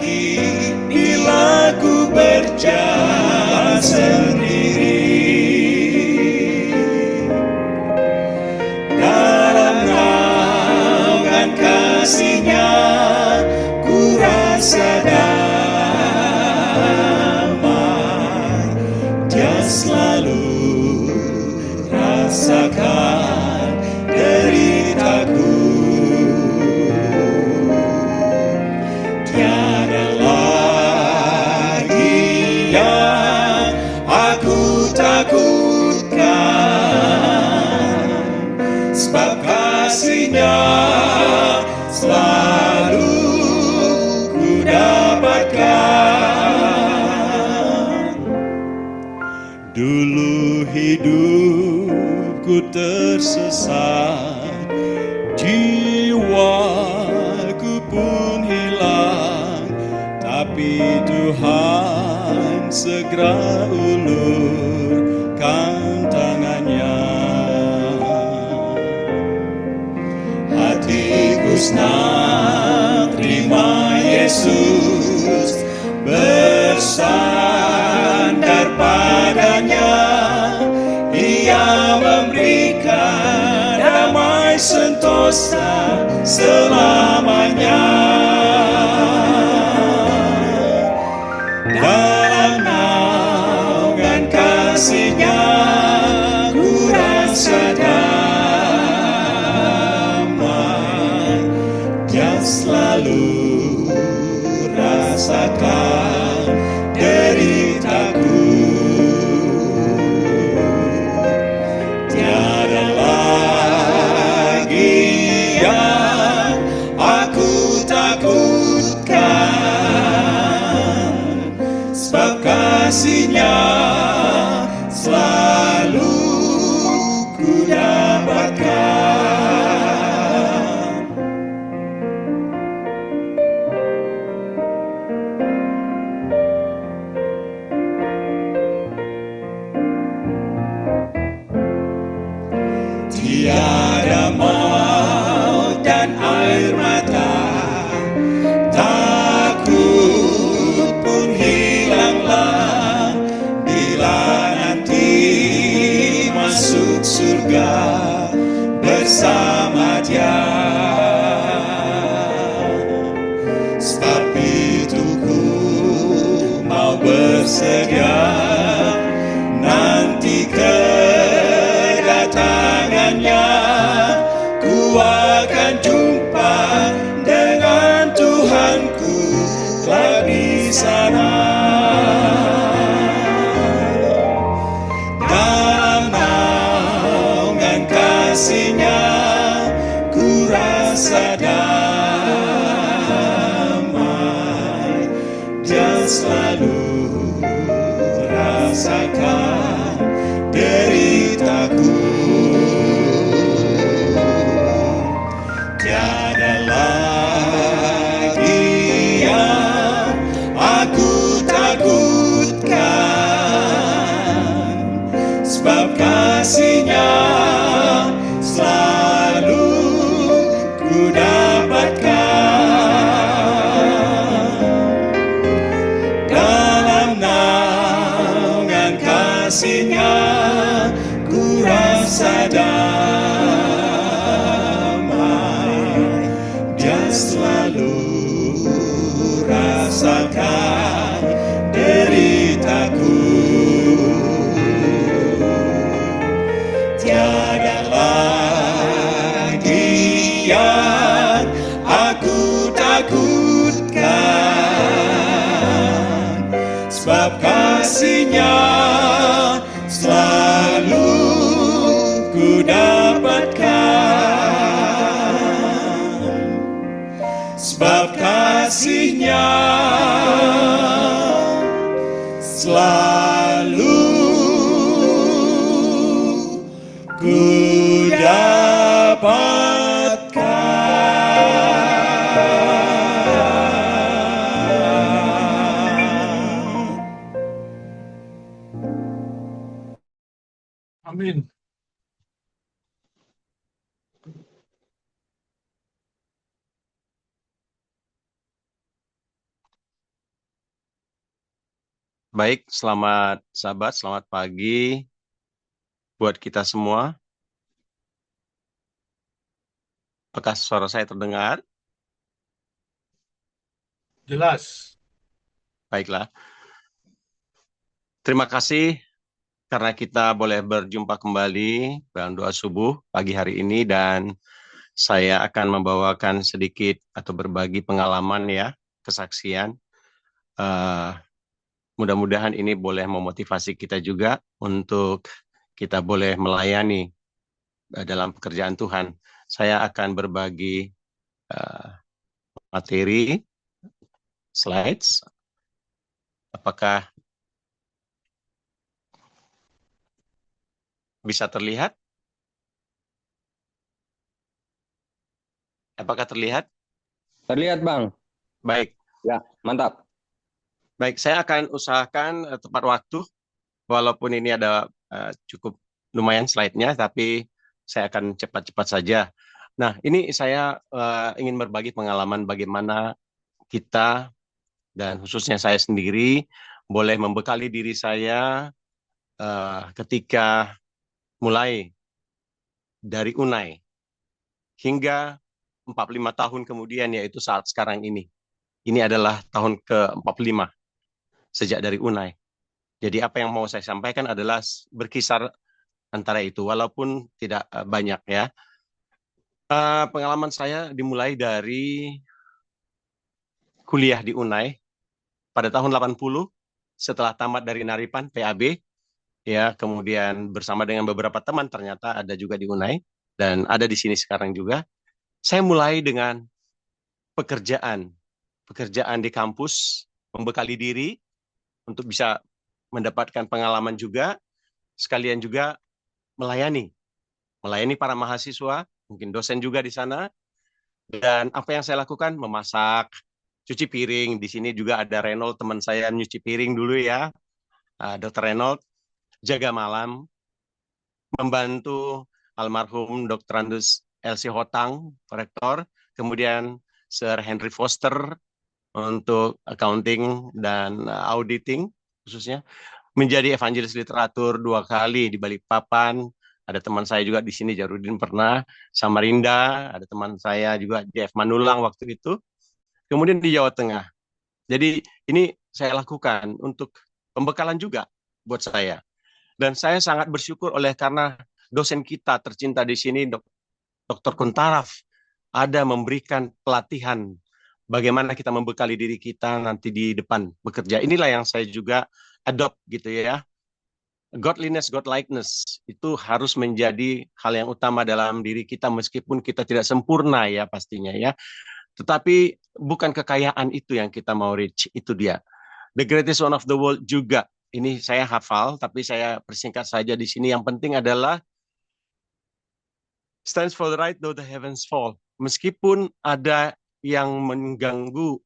lagi bila ku berjalan sendiri. Dalam naungan kasih-Nya ku rasa damai. Dia selalu rasakan deritaku. Tiada lagi yang aku takutkan, sebab kasih-Nya selalu ku dapatkan. Dulu hidupku tersesat, jiwaku pun hilang, tapi Tuhan segera ulurkan tangan-Nya. Hatiku senang terima Yesus, bersandar padanya. Ia memberikan damai sentosa selamanya. Dalam naungan kasih-Nya ku rasa damai. Dia selalu rasakan deritaku. Tiada lagi yang aku takutkan, sebab kasih-Nya selalu ku dapatkan. Tiada maut dan air mata, takut pun hilanglah bila nanti masuk surga bersama Dia. Sebab itu ku mau bersedia nanti kedatangan-Nya. Ku akan jumpa dengan Tuhanku kelak di sana. Dalam naungan kasih-Nya ku rasa damai. Dia selalu rasakan deritaku. Tiada lagi yang aku takutkan, sebab kasih-Nya selalu ku dapatkan. Dalam naungan kasih-Nya ku rasa damai. Dia selalu rasakan deritaku. Tiada lagi yang aku takutkan, sebab kasih-Nya selalu ku dapatkan. Sebab kasih-Nya selalu ku dapatkan. Amin. Baik, selamat sahabat, selamat pagi buat kita semua. Apakah suara saya terdengar? Jelas. Baiklah. Terima kasih karena kita boleh berjumpa kembali dalam doa subuh pagi hari ini dan saya akan membawakan sedikit atau berbagi pengalaman ya, kesaksian. Eh, Mudah-mudahan ini boleh memotivasi kita juga untuk kita boleh melayani dalam pekerjaan Tuhan. Saya akan berbagi eh, materi, slides. Apakah bisa terlihat? Apakah terlihat? Terlihat, Bang. Baik, Ya, mantap. baik. Saya akan usahakan tepat waktu, walaupun ini ada cukup lumayan slide-nya, tapi saya akan cepat-cepat saja. Nah, ini saya ingin berbagi pengalaman bagaimana kita, dan khususnya saya sendiri, boleh membekali diri saya ketika mulai dari Unai hingga 45 tahun kemudian, yaitu saat sekarang ini. Ini adalah tahun ke-45 sejak dari Unai. Jadi apa yang mau saya sampaikan adalah berkisar antara itu, walaupun tidak banyak ya. Pengalaman saya dimulai dari kuliah di Unai pada tahun 80, setelah tamat dari Naripan, PAB, ya, kemudian bersama dengan beberapa teman ternyata ada juga di Unai, dan ada di sini sekarang juga. Saya mulai dengan pekerjaan, pekerjaan di kampus, membekali diri untuk bisa mendapatkan pengalaman juga, sekalian juga melayani, melayani para mahasiswa, mungkin dosen juga di sana. Dan apa yang saya lakukan? Memasak, cuci piring. Di sini juga ada Reynold, teman saya nyuci piring dulu ya, Dr. Reynold. Jaga malam, membantu almarhum Dr. Andus Elsie Hotang, rektor. Kemudian Sir Henry Foster untuk accounting dan auditing khususnya. Menjadi evangelis literatur 2 kali di Balikpapan. Ada teman saya juga di sini, Jarudin pernah. Samarinda, ada teman saya juga Jeff Manulang waktu itu. Kemudian di Jawa Tengah. Jadi ini saya lakukan untuk pembekalan juga buat saya. Dan saya sangat bersyukur oleh karena dosen kita tercinta di sini, Dr. Kuntaraf, ada memberikan pelatihan bagaimana kita membekali diri kita nanti di depan bekerja. Inilah yang saya juga adopt gitu ya. Godliness, godlikeness itu harus menjadi hal yang utama dalam diri kita meskipun kita tidak sempurna ya pastinya ya. Tetapi bukan kekayaan itu yang kita mau reach, itu dia. The greatest one of the world juga. Ini saya hafal, tapi saya persingkat saja di sini. Yang penting adalah stands for the right though the heavens fall. Meskipun ada yang mengganggu,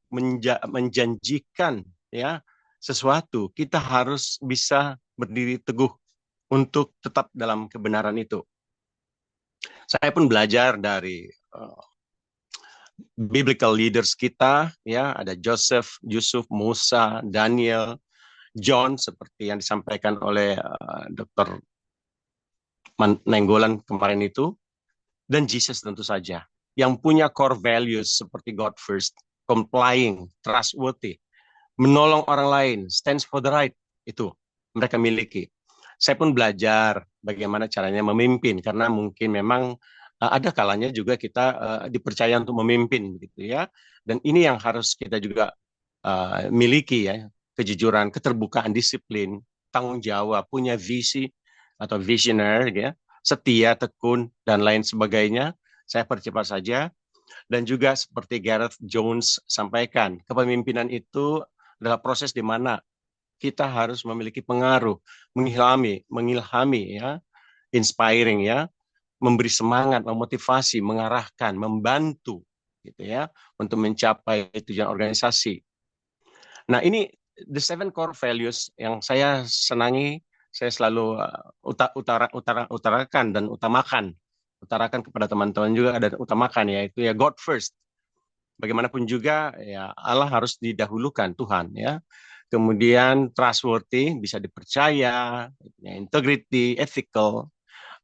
menjanjikan ya sesuatu, kita harus bisa berdiri teguh untuk tetap dalam kebenaran itu. Saya pun belajar dari biblical leaders kita, ya, ada Joseph, Yusuf, Musa, Daniel, John, seperti yang disampaikan oleh Dr. Nenggolan kemarin itu, dan Jesus tentu saja, yang punya core values seperti God first, complying, trustworthy, menolong orang lain, stands for the right, itu mereka miliki. Saya pun belajar bagaimana caranya memimpin, karena mungkin memang ada kalanya juga kita dipercaya untuk memimpin, gitu ya. Dan ini yang harus kita juga miliki ya, kejujuran, keterbukaan, disiplin, tanggung jawab, punya visi atau visioner, ya, setia, tekun, dan lain sebagainya. Saya percepat saja. Dan juga seperti Gareth Jones sampaikan, kepemimpinan itu adalah proses di mana kita harus memiliki pengaruh, mengilhami ya, inspiring ya, memberi semangat, memotivasi, mengarahkan, membantu gitu ya untuk mencapai tujuan organisasi. Nah, ini the seven core values yang saya senangi, saya selalu utarakan dan utarakan kepada teman-teman juga, dan utamakan yaitu ya God first. Bagaimanapun juga ya Allah harus didahulukan, Tuhan ya. kemudian trustworthy, bisa dipercaya, integrity, ethical,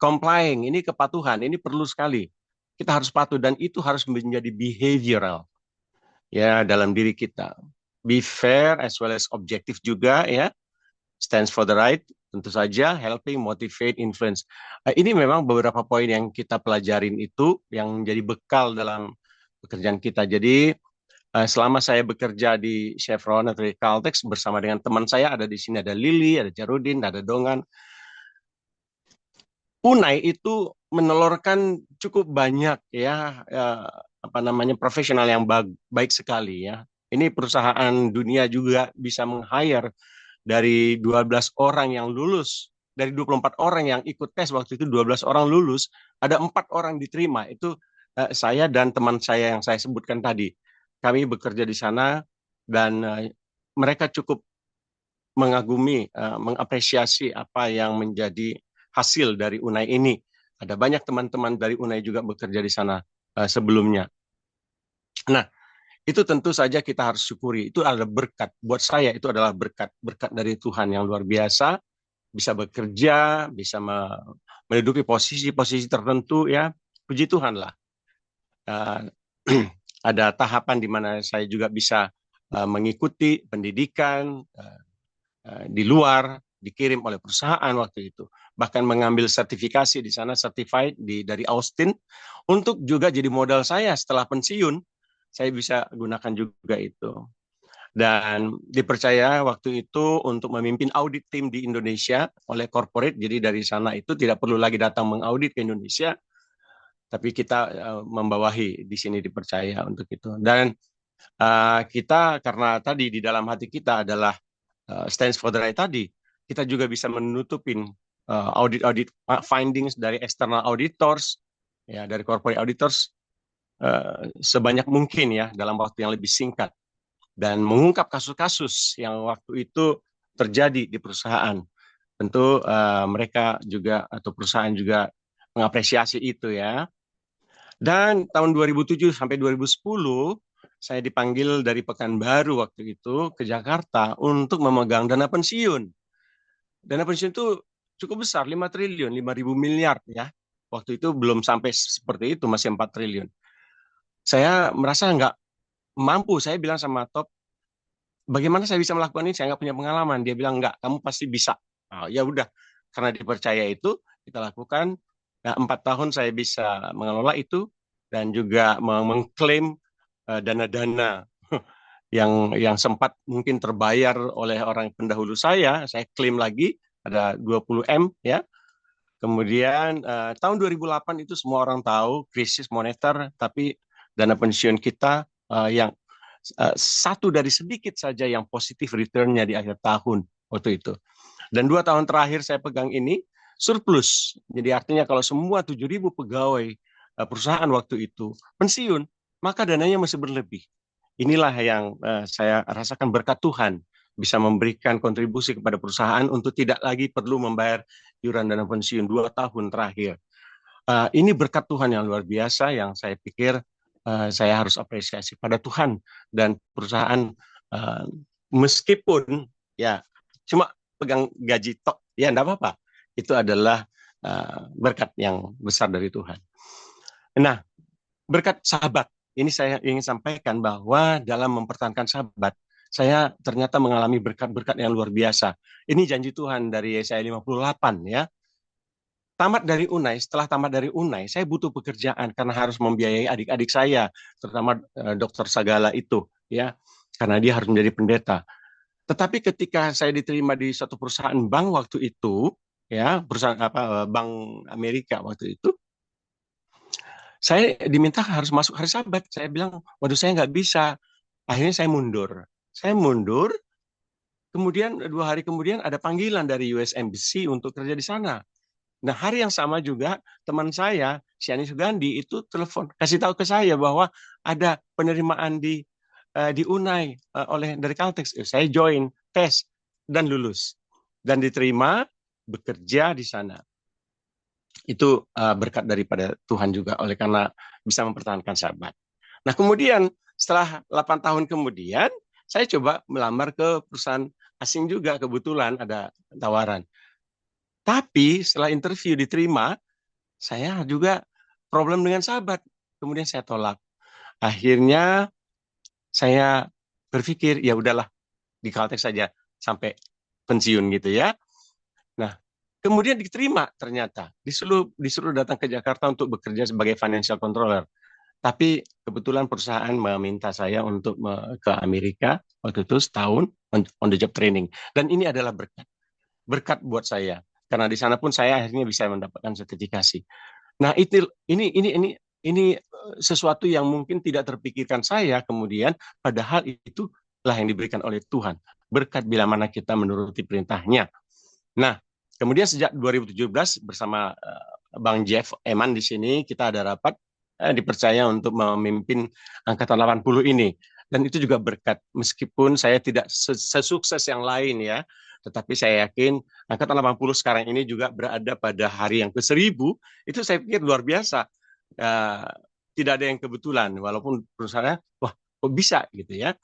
complying, ini kepatuhan, ini perlu sekali. Kita harus patuh dan itu harus menjadi behavioral ya dalam diri kita. Be fair as well as objective juga ya. Stands for the right, tentu saja helping, motivate, influence. Ini memang beberapa poin yang kita pelajarin itu yang menjadi bekal dalam pekerjaan kita. Jadi selama saya bekerja di Chevron atau di Caltex bersama dengan teman saya ada di sini, ada Lili, ada Jarudin, ada Dongan. Unai itu menelurkan cukup banyak ya apa namanya profesional yang baik sekali ya. Ini perusahaan dunia juga bisa meng-hire dari 12 orang yang lulus, dari 24 orang yang ikut tes waktu itu 12 orang lulus, ada 4 orang diterima. Itu saya dan teman saya yang saya sebutkan tadi. Kami bekerja di sana dan mereka cukup mengagumi, mengapresiasi apa yang menjadi hasil dari Unai ini. Ada banyak teman-teman dari Unai juga bekerja di sana sebelumnya. Nah, itu tentu saja kita harus syukuri. Itu adalah berkat. Buat saya itu adalah berkat. Berkat dari Tuhan yang luar biasa. Bisa bekerja, bisa menduduki posisi-posisi tertentu ya. Puji Tuhan lah. Ada tahapan di mana saya juga bisa mengikuti pendidikan di luar, dikirim oleh perusahaan waktu itu. Bahkan mengambil sertifikasi di sana, certified dari Austin, untuk juga jadi modal saya setelah pensiun, saya bisa gunakan juga itu. Dan dipercaya waktu itu untuk memimpin audit tim di Indonesia oleh corporate, jadi dari sana itu tidak perlu lagi datang mengaudit ke Indonesia, tapi kita membawahi di sini dipercaya untuk itu. Dan kita karena tadi di dalam hati kita adalah stands for the right tadi, kita juga bisa menutupin audit findings dari external auditors, ya dari corporate auditors sebanyak mungkin ya dalam waktu yang lebih singkat dan mengungkap kasus-kasus yang waktu itu terjadi di perusahaan. Tentu mereka juga atau perusahaan juga mengapresiasi itu ya. Dan tahun 2007 sampai 2010 saya dipanggil dari Pekanbaru waktu itu ke Jakarta untuk memegang dana pensiun. Dana pensiun itu cukup besar, 5 triliun, 5.000 miliar ya. Waktu itu belum sampai seperti itu, masih 4 triliun. Saya merasa nggak mampu, saya bilang sama Top, bagaimana saya bisa melakukan ini, saya nggak punya pengalaman. Dia bilang, nggak, kamu pasti bisa. Nah, ya udah, karena dipercaya itu, kita lakukan. Nah, 4 tahun saya bisa mengelola itu, dan juga mengklaim dana-dana yang sempat mungkin terbayar oleh orang pendahulu saya klaim lagi ada 20 M ya. Kemudian tahun 2008 itu semua orang tahu krisis moneter, tapi dana pensiun kita yang satu dari sedikit saja yang positif returnnya di akhir tahun waktu itu. Dan 2 tahun terakhir saya pegang ini surplus. Jadi artinya kalau semua 7.000 pegawai perusahaan waktu itu pensiun, maka dananya masih berlebih. Inilah yang saya rasakan berkat Tuhan, bisa memberikan kontribusi kepada perusahaan untuk tidak lagi perlu membayar iuran dana pensiun 2 tahun terakhir. Ini berkat Tuhan yang luar biasa yang saya pikir saya harus apresiasi pada Tuhan dan perusahaan meskipun ya cuma pegang gaji tok, ya enggak apa-apa. Itu adalah berkat yang besar dari Tuhan. Nah, berkat sahabat. Ini saya ingin sampaikan bahwa dalam mempertahankan sahabat, saya ternyata mengalami berkat-berkat yang luar biasa. Ini janji Tuhan dari Yesaya 58 ya. Setelah tamat dari Unai, saya butuh pekerjaan karena harus membiayai adik-adik saya, terutama dokter Sagala itu ya, karena dia harus menjadi pendeta. Tetapi ketika saya diterima di suatu perusahaan bank waktu itu, ya, perusahaan bank Amerika waktu itu, saya diminta harus masuk hari Sabat. Saya bilang, waduh saya nggak bisa. Akhirnya saya mundur. Kemudian 2 hari kemudian ada panggilan dari US Embassy untuk kerja di sana. Nah hari yang sama juga teman saya, Siani Sugandi, itu telepon, kasih tahu ke saya bahwa ada penerimaan di Unai dari Caltex. Saya join, tes, dan lulus. Dan diterima, bekerja di sana. Itu berkat daripada Tuhan juga oleh karena bisa mempertahankan sahabat. Nah kemudian setelah 8 tahun kemudian saya coba melamar ke perusahaan asing juga, kebetulan ada tawaran. Tapi setelah interview diterima, saya juga problem dengan sahabat. Kemudian saya tolak. Akhirnya saya berpikir, ya udahlah, di Caltex saja sampai pensiun gitu ya. Nah, kemudian diterima ternyata. Disuruh datang ke Jakarta untuk bekerja sebagai financial controller. Tapi kebetulan perusahaan meminta saya untuk ke Amerika waktu itu setahun on the job training. Dan ini adalah berkat. Berkat buat saya. Karena di sana pun saya akhirnya bisa mendapatkan sertifikasi. Nah, ini sesuatu yang mungkin tidak terpikirkan saya kemudian, padahal itulah yang diberikan oleh Tuhan. Berkat bila mana kita menuruti perintahnya. Nah, kemudian sejak 2017 bersama Bang Jeff Eman di sini, kita ada rapat dipercaya untuk memimpin Angkatan 80 ini. Dan itu juga berkat, meskipun saya tidak sesukses yang lain ya, tetapi saya yakin Angkatan 80 sekarang ini juga berada pada hari yang ke-1000, itu saya pikir luar biasa. Tidak ada yang kebetulan, walaupun perusahaannya, wah kok bisa gitu ya.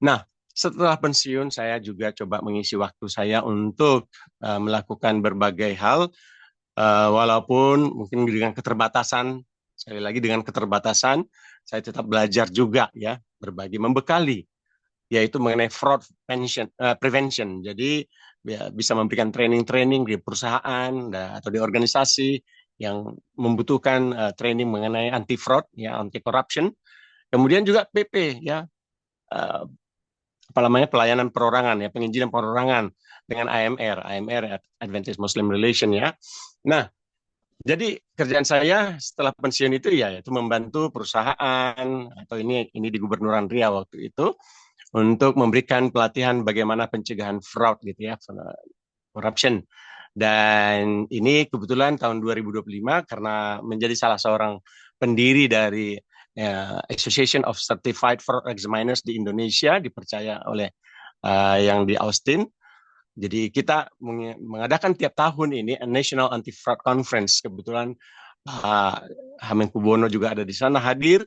Nah, setelah pensiun saya juga coba mengisi waktu saya untuk melakukan berbagai hal, walaupun mungkin dengan keterbatasan, sekali lagi dengan keterbatasan, saya tetap belajar juga ya, berbagi, membekali, yaitu mengenai fraud prevention. Jadi ya, bisa memberikan training-training di perusahaan atau di organisasi yang membutuhkan training mengenai anti fraud, ya, anti corruption. Kemudian juga PP, ya, apa namanya, pelayanan perorangan, ya, penginjilan perorangan dengan AMR Adventist Muslim Relation ya. Nah, jadi kerjaan saya setelah pensiun itu ya itu membantu perusahaan, atau ini di Gubernuran Riau waktu itu, untuk memberikan pelatihan bagaimana pencegahan fraud gitu ya, corruption. Dan ini kebetulan tahun 2025 karena menjadi salah seorang pendiri dari Association of Certified Fraud Examiners di Indonesia, dipercaya oleh yang di Austin. Jadi kita mengadakan tiap tahun ini National Anti-Fraud Conference. Kebetulan Hamengkubuwono juga ada di sana hadir.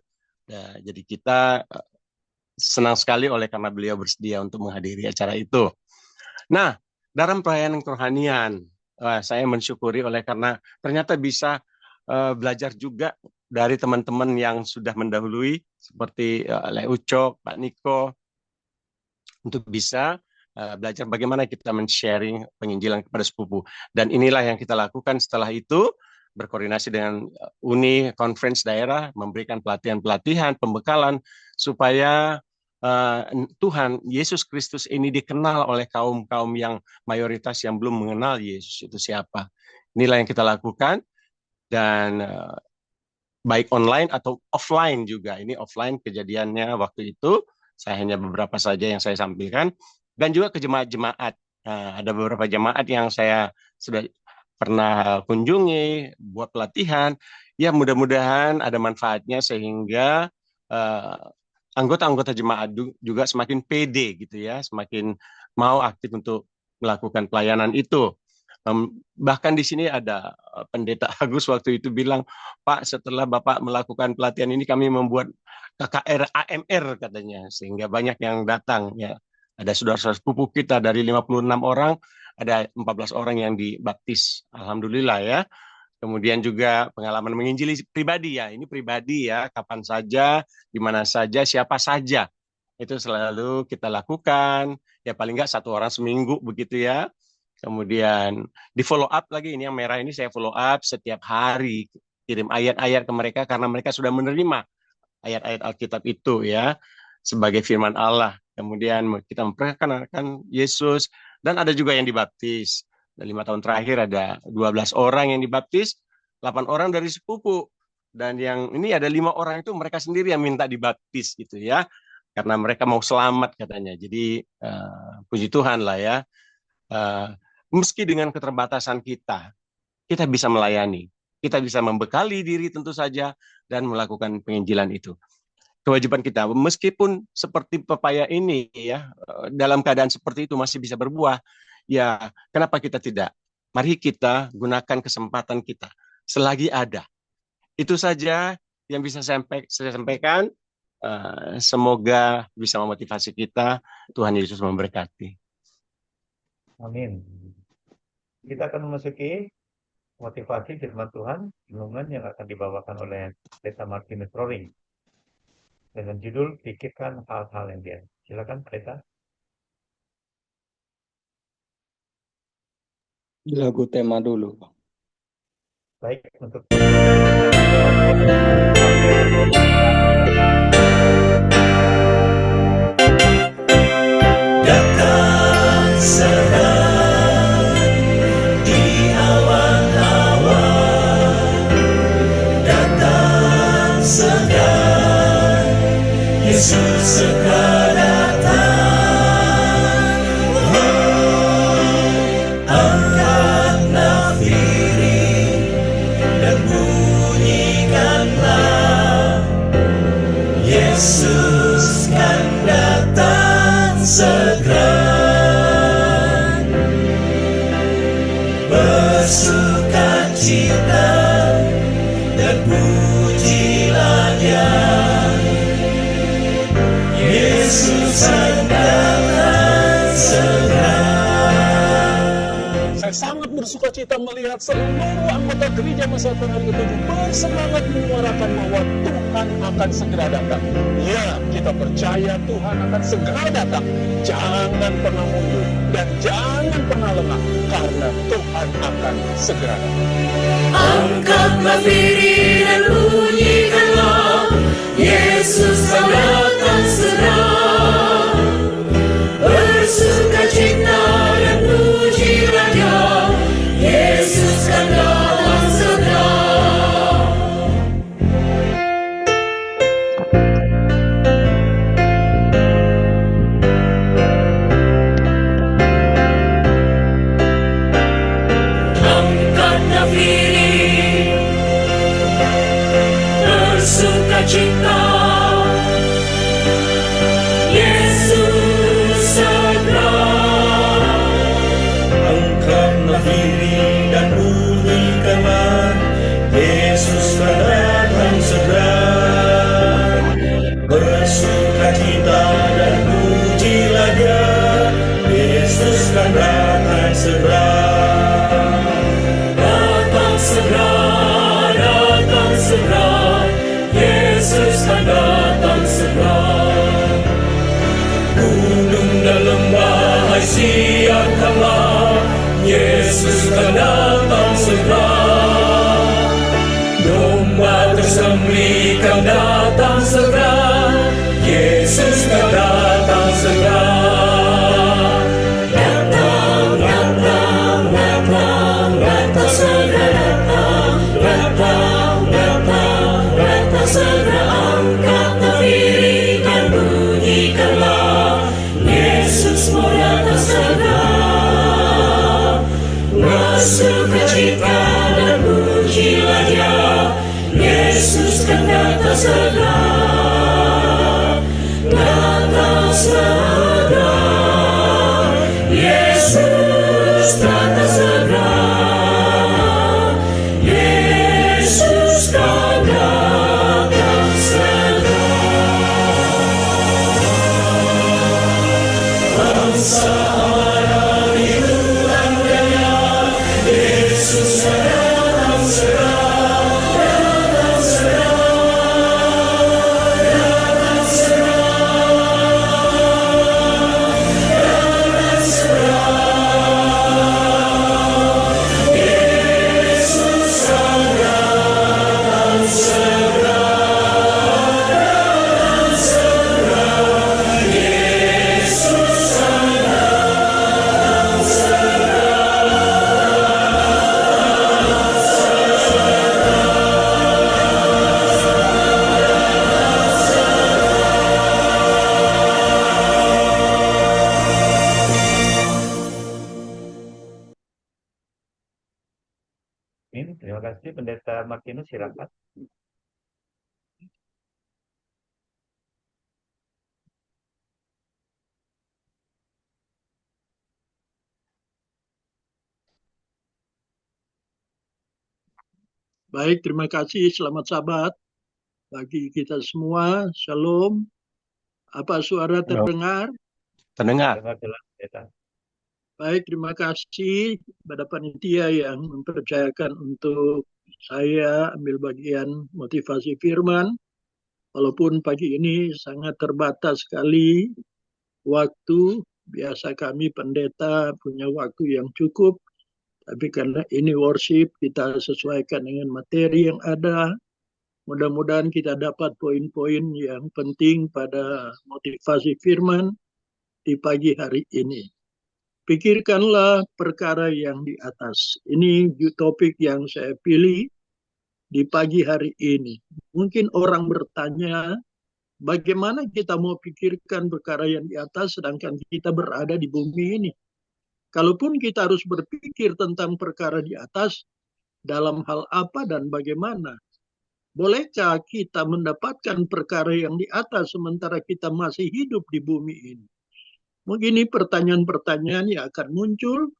Jadi kita senang sekali oleh karena beliau bersedia untuk menghadiri acara itu. Nah, dalam pelayanan kerohanian, saya mensyukuri oleh karena ternyata bisa belajar juga dari teman-teman yang sudah mendahului, seperti Le Ucok, Pak Niko, untuk bisa belajar bagaimana kita men-sharing penginjilan kepada sepupu. Dan inilah yang kita lakukan setelah itu, berkoordinasi dengan uni, conference daerah, memberikan pelatihan-pelatihan, pembekalan, supaya Tuhan Yesus Kristus ini dikenal oleh kaum-kaum yang mayoritas yang belum mengenal Yesus itu siapa. Inilah yang kita lakukan, dan baik online atau offline juga. Ini offline kejadiannya waktu itu, saya hanya beberapa saja yang saya sampaikan. Dan juga ke jemaat-jemaat. Ada beberapa jemaat yang saya sudah pernah kunjungi, buat pelatihan. Ya, mudah-mudahan ada manfaatnya sehingga anggota-anggota jemaat juga semakin pede gitu ya, semakin mau aktif untuk melakukan pelayanan itu. Bahkan di sini ada Pendeta Agus waktu itu bilang, Pak, setelah Bapak melakukan pelatihan ini kami membuat KKR AMR katanya, sehingga banyak yang datang ya. Ada saudara-saudara sepupu kita dari 56 orang, ada 14 orang yang dibaptis. Alhamdulillah ya. Kemudian juga pengalaman menginjili pribadi ya. Ini pribadi ya, kapan saja, di mana saja, siapa saja. Itu selalu kita lakukan. Ya paling nggak 1 orang seminggu begitu ya. Kemudian di follow up lagi, ini yang merah ini saya follow up setiap hari. Kirim ayat-ayat ke mereka karena mereka sudah menerima ayat-ayat Alkitab itu ya, sebagai firman Allah. Kemudian kita memperkenalkan Yesus, dan ada juga yang dibaptis. Dan 5 tahun terakhir ada 12 orang yang dibaptis, 8 orang dari sepupu. Dan yang ini ada 5 orang itu mereka sendiri yang minta dibaptis gitu ya, karena mereka mau selamat katanya. Jadi puji Tuhan lah ya. Meski dengan keterbatasan kita bisa melayani, kita bisa membekali diri tentu saja, dan melakukan penginjilan itu. Kewajiban kita, meskipun seperti pepaya ini ya, dalam keadaan seperti itu masih bisa berbuah, ya kenapa kita tidak? Mari kita gunakan kesempatan kita selagi ada. Itu saja yang bisa saya sampaikan. Semoga bisa memotivasi kita. Tuhan Yesus memberkati. Amin. Kita akan memasuki motivasi firman Tuhan, renungan yang akan dibawakan oleh Pendeta Martinus Roring dengan judul Pikirkan Hal-hal yang Biasa. Silakan Pendeta. Lagu tema dulu, Bang. Baik, untuk Datang segera di awan-awan, datang segera, Yesus segera datang. Angkat nafiri dan bunyikanlah, Yesus kan datang segera. Bersukacita dan pujilah Dia, Yesus kan datang segera. Saya sangat bersuka cita melihat seluruh anggota gereja Masa Hari ke-7 bersemangat menyuarakan bahwa Tuhan akan segera datang. Ya, kita percaya Tuhan akan segera datang. Jangan pernah mundur dan jangan pernah lengah, karena Tuhan akan segera datang. Angkat nafiri dan bunyikanlah, Yesus kan datang segera. Bersukacita dan pujilah Dia, Yesus kan datang segera. Angkat nafiri, bersukacita, Yesus segera. Angkat nafiri dan bunyikanlah, Yesus kan datang segera. Bersukacita dan pujilah Dia, Yesus kan datang segera. Datang segera, datang segera, Yesus kan datang segera. Gunung dan lembah hai siapkanlah, Yesus kan datang segera. Domba tersembelih kan datang segera, Yesus kan datang segera. Datang, datang, datang, datang segera datang, datang, datang, datang segera. Angkat nafiri dan bunyikanlah, Yesus mau datang segera. Bersukacita dan pujilah Dia, Yesus kan datang segera. Datang segera, Yesus datang segera. Yesus kan datang segera. Bangsa amanah itu tandanya, Yesus datang segera. Datang segera, datang segera, datang segera. Yesus kan datang segera. Datang segera, Yesus kan datang segera. Amin. Terima kasih Pendeta Martinus, silakan. Baik, terima kasih. Selamat Sabat. bagi kita semua. Shalom. Apa suara terdengar? Terdengar. Dengar jelas, pendeta. Baik, terima kasih pada panitia yang mempercayakan untuk saya ambil bagian motivasi firman. Walaupun pagi ini sangat terbatas sekali waktu, biasa kami pendeta punya waktu yang cukup, tapi karena ini worship, kita sesuaikan dengan materi yang ada. Mudah-mudahan kita dapat poin-poin yang penting pada motivasi firman di pagi hari ini. Pikirkanlah perkara yang di atas. Ini topik yang saya pilih di pagi hari ini. Mungkin orang bertanya, bagaimana kita mau pikirkan perkara yang di atas sedangkan kita berada di bumi ini? Kalaupun kita harus berpikir tentang perkara di atas, dalam hal apa dan bagaimana? Bolehkah kita mendapatkan perkara yang di atas sementara kita masih hidup di bumi ini? Mungkin ini pertanyaan-pertanyaan yang akan muncul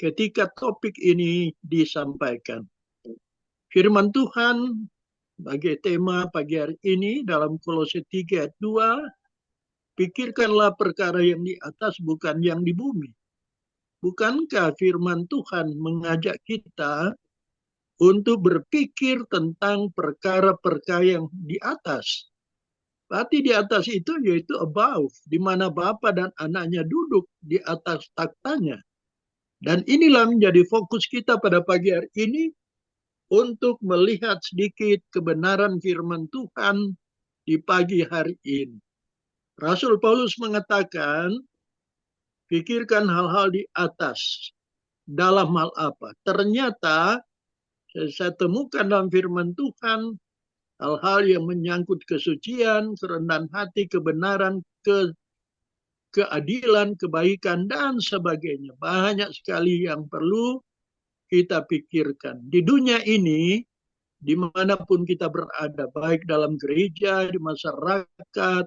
ketika topik ini disampaikan. Firman Tuhan bagi tema pagi hari ini dalam Kolose 3 ayat 2, pikirkanlah perkara yang di atas bukan yang di bumi. Bukankah firman Tuhan mengajak kita untuk berpikir tentang perkara-perkara yang di atas? Berarti di atas itu yaitu above, di mana Bapa dan anaknya duduk di atas taktanya. Dan inilah menjadi fokus kita pada pagi hari ini untuk melihat sedikit kebenaran firman Tuhan di pagi hari ini. Rasul Paulus mengatakan, pikirkan hal-hal di atas. Dalam hal apa? Ternyata saya temukan dalam firman Tuhan hal-hal yang menyangkut kesucian, kerendahan hati, kebenaran, keadilan, kebaikan, dan sebagainya. Banyak sekali yang perlu kita pikirkan. Di dunia ini, dimanapun kita berada, baik dalam gereja, di masyarakat,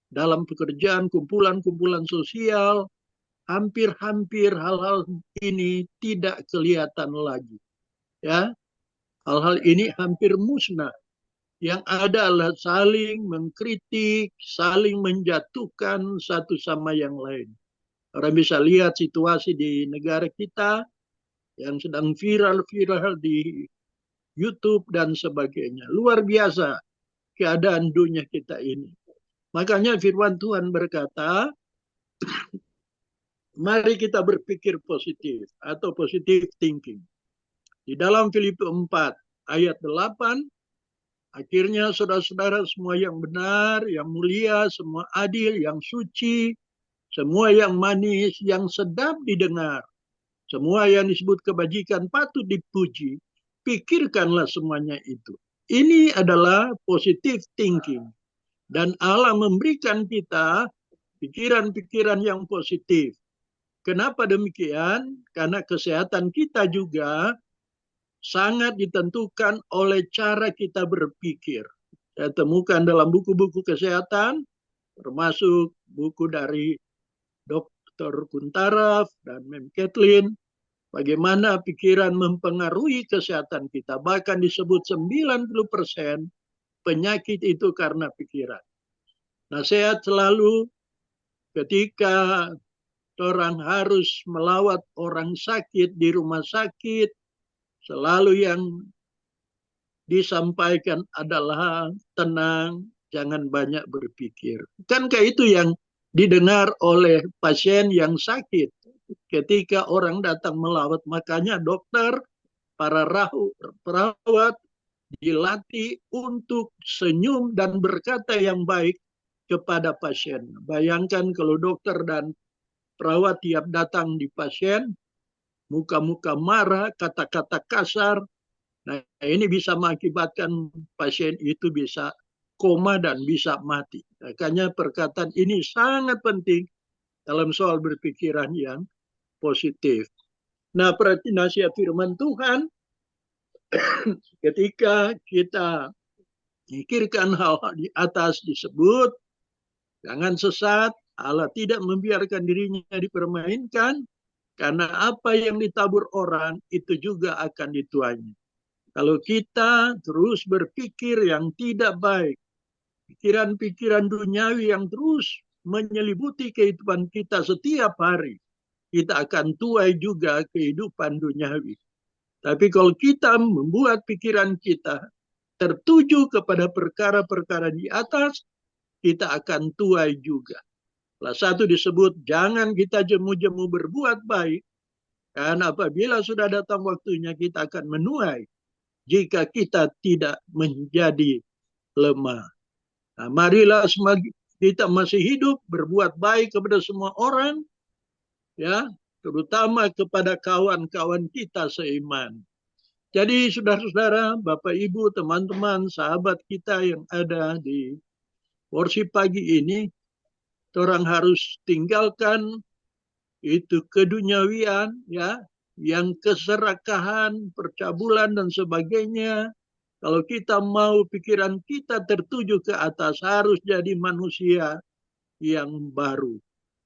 dalam pekerjaan, kumpulan-kumpulan sosial, hampir-hampir hal-hal ini tidak kelihatan lagi. Ya, hal-hal ini hampir musnah. Yang ada adalah saling mengkritik, saling menjatuhkan satu sama yang lain. Orang bisa lihat situasi di negara kita yang sedang viral-viral di YouTube dan sebagainya. Luar biasa keadaan dunia kita ini. Makanya firman Tuhan berkata, mari kita berpikir positif atau positive thinking. Di dalam Filipi 4 ayat 8, akhirnya saudara-saudara semua yang benar, yang mulia, semua adil, yang suci, semua yang manis, yang sedap didengar, semua yang disebut kebajikan patut dipuji, pikirkanlah semuanya itu. Ini adalah positive thinking. Dan Allah memberikan kita pikiran-pikiran yang positif. Kenapa demikian? Karena kesehatan kita juga sangat ditentukan oleh cara kita berpikir. Saya temukan dalam buku-buku kesehatan, termasuk buku dari Dr. Kuntaraf dan Mem Kathleen, bagaimana pikiran mempengaruhi kesehatan kita. Bahkan disebut 90% penyakit itu karena pikiran. Nasihat selalu ketika orang harus melawat orang sakit di rumah sakit, selalu yang disampaikan adalah tenang, jangan banyak berpikir. Bukankah itu yang didengar oleh pasien yang sakit ketika orang datang melawat? Makanya dokter, para perawat dilatih untuk senyum dan berkata yang baik kepada pasien. Bayangkan kalau dokter dan perawat tiap datang di pasien, muka-muka marah, kata-kata kasar. Nah, ini bisa mengakibatkan pasien itu bisa koma dan bisa mati. Makanya perkataan ini sangat penting dalam soal berpikiran yang positif. Nah, perhati nasihat firman Tuhan, ketika kita pikirkan hal-hal di atas disebut, jangan sesat, Allah tidak membiarkan dirinya dipermainkan, karena apa yang ditabur orang itu juga akan dituainya. Kalau kita terus berpikir yang tidak baik, pikiran-pikiran duniawi yang terus menyelimuti kehidupan kita setiap hari, kita akan tuai juga kehidupan duniawi. Tapi kalau kita membuat pikiran kita tertuju kepada perkara-perkara di atas, kita akan tuai juga. Salah satu disebut, jangan kita jemu-jemu berbuat baik, karena apabila sudah datang waktunya kita akan menuai jika kita tidak menjadi lemah. Nah, marilah kita masih hidup berbuat baik kepada semua orang, ya, terutama kepada kawan-kawan kita seiman. Jadi saudara-saudara, Bapak Ibu, teman-teman, sahabat kita yang ada di worship pagi ini, orang harus tinggalkan itu keduniawian, ya, yang keserakahan, percabulan dan sebagainya. Kalau kita mau pikiran kita tertuju ke atas, harus jadi manusia yang baru.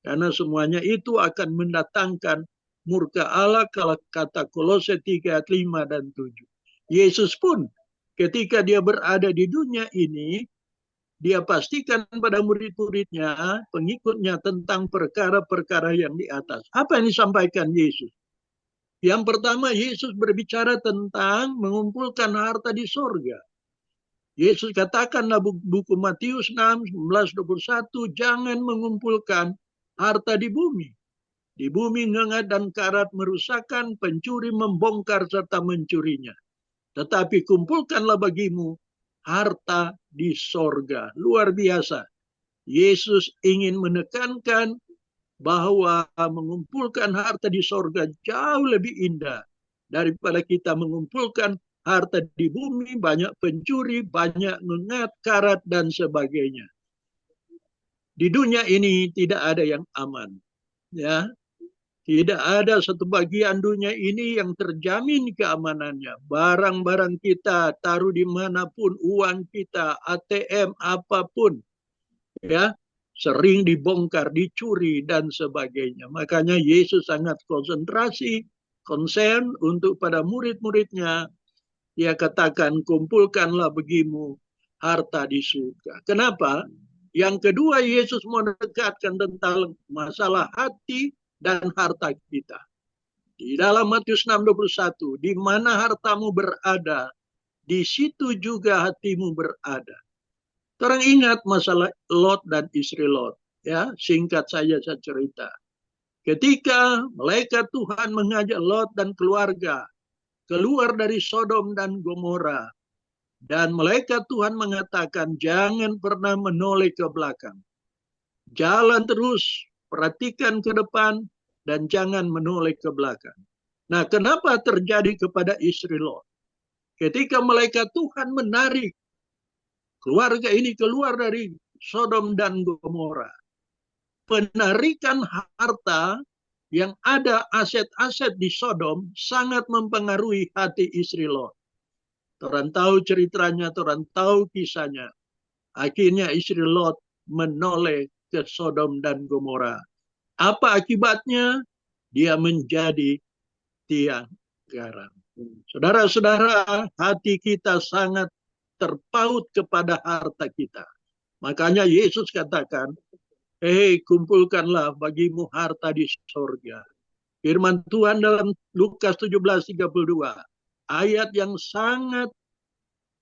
Karena semuanya itu akan mendatangkan murka Allah, kalau kata Kolose 3 ayat 5 dan 7. Yesus pun ketika dia berada di dunia ini, dia pastikan pada murid-muridnya, pengikutnya, tentang perkara-perkara yang di atas. Apa yang disampaikan Yesus? Yang pertama, Yesus berbicara tentang mengumpulkan harta di sorga. Yesus katakanlah buku Matius 6, 19-21, jangan mengumpulkan harta di bumi. Di bumi ngengat dan karat merusakkan, pencuri membongkar serta mencurinya. Tetapi kumpulkanlah bagimu harta di sorga. Luar biasa. Yesus ingin menekankan bahwa mengumpulkan harta di sorga jauh lebih indah daripada kita mengumpulkan harta di bumi, banyak pencuri, banyak ngengat, karat, dan sebagainya. Di dunia ini tidak ada yang aman. Ya, tidak ada satu bagian dunia ini yang terjamin keamanannya. Barang-barang kita taruh dimanapun, uang kita, ATM, apapun, ya, sering dibongkar, dicuri, dan sebagainya. Makanya Yesus sangat konsen untuk pada murid-muridnya. Dia katakan, kumpulkanlah bagimu harta di surga. Kenapa? Yang kedua, Yesus mendekatkan tentang masalah hati dan harta kita. Di dalam Matius 6:21, di mana hartamu berada, di situ juga hatimu berada. Orang ingat masalah Lot dan istri Lot. Ya, singkat saja saya cerita. Ketika malaikat Tuhan mengajak Lot dan keluarga keluar dari Sodom dan Gomora, dan malaikat Tuhan mengatakan, jangan pernah menoleh ke belakang. Jalan terus, perhatikan ke depan, dan jangan menoleh ke belakang. Nah, kenapa terjadi kepada istri Lot? Ketika malaikat Tuhan menarik keluarga ini keluar dari Sodom dan Gomora, penarikan harta yang ada aset-aset di Sodom sangat mempengaruhi hati istri Lot. Orang tahu ceritanya, orang tahu kisahnya. Akhirnya istri Lot menoleh ke Sodom dan Gomora. Apa akibatnya? Dia menjadi tiang garam. Saudara-saudara, hati kita sangat terpaut kepada harta kita. Makanya Yesus katakan, kumpulkanlah bagimu harta di sorga. Firman Tuhan dalam Lukas 17:32, ayat yang sangat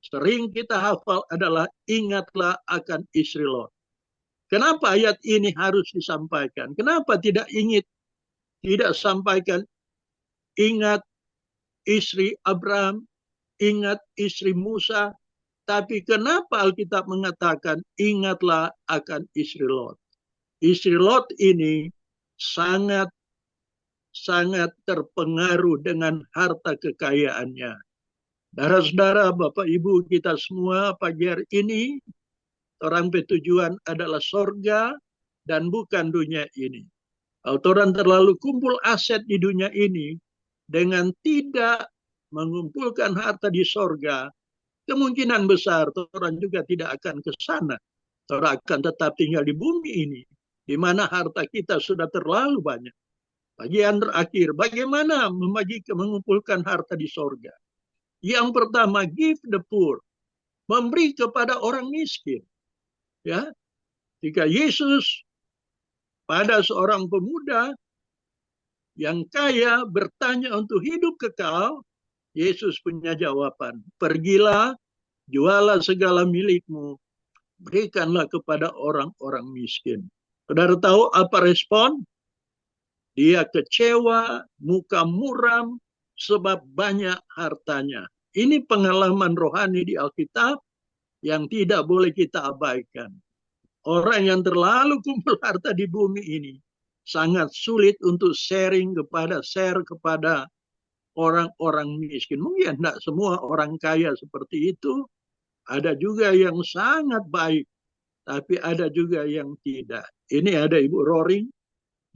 sering kita hafal adalah, ingatlah akan istri Lot. Kenapa ayat ini harus disampaikan? Kenapa tidak sampaikan ingat istri Abraham, ingat istri Musa, tapi kenapa Alkitab mengatakan ingatlah akan istri Lot? Istri Lot ini sangat terpengaruh dengan harta kekayaannya. Saudara-saudara, Bapak Ibu kita semua pagi hari ini, orang bertujuan adalah sorga dan bukan dunia ini. Kalau orang terlalu kumpul aset di dunia ini, dengan tidak mengumpulkan harta di sorga, kemungkinan besar orang juga tidak akan ke sana. Orang akan tetap tinggal di bumi ini, di mana harta kita sudah terlalu banyak. Bagian terakhir, bagaimana mengumpulkan harta di sorga? Yang pertama, give the poor. Memberi kepada orang miskin. Ya, jika Yesus pada seorang pemuda yang kaya bertanya untuk hidup kekal, Yesus punya jawaban. Pergilah, jualah segala milikmu, berikanlah kepada orang-orang miskin. Saudara tahu apa respon? Dia kecewa, muka muram, sebab banyak hartanya. Ini pengalaman rohani di Alkitab yang tidak boleh kita abaikan. Orang yang terlalu kumpul harta di bumi ini sangat sulit untuk share kepada orang-orang miskin. Mungkin tidak semua orang kaya seperti itu. Ada juga yang sangat baik, tapi ada juga yang tidak. Ini ada Ibu Roring,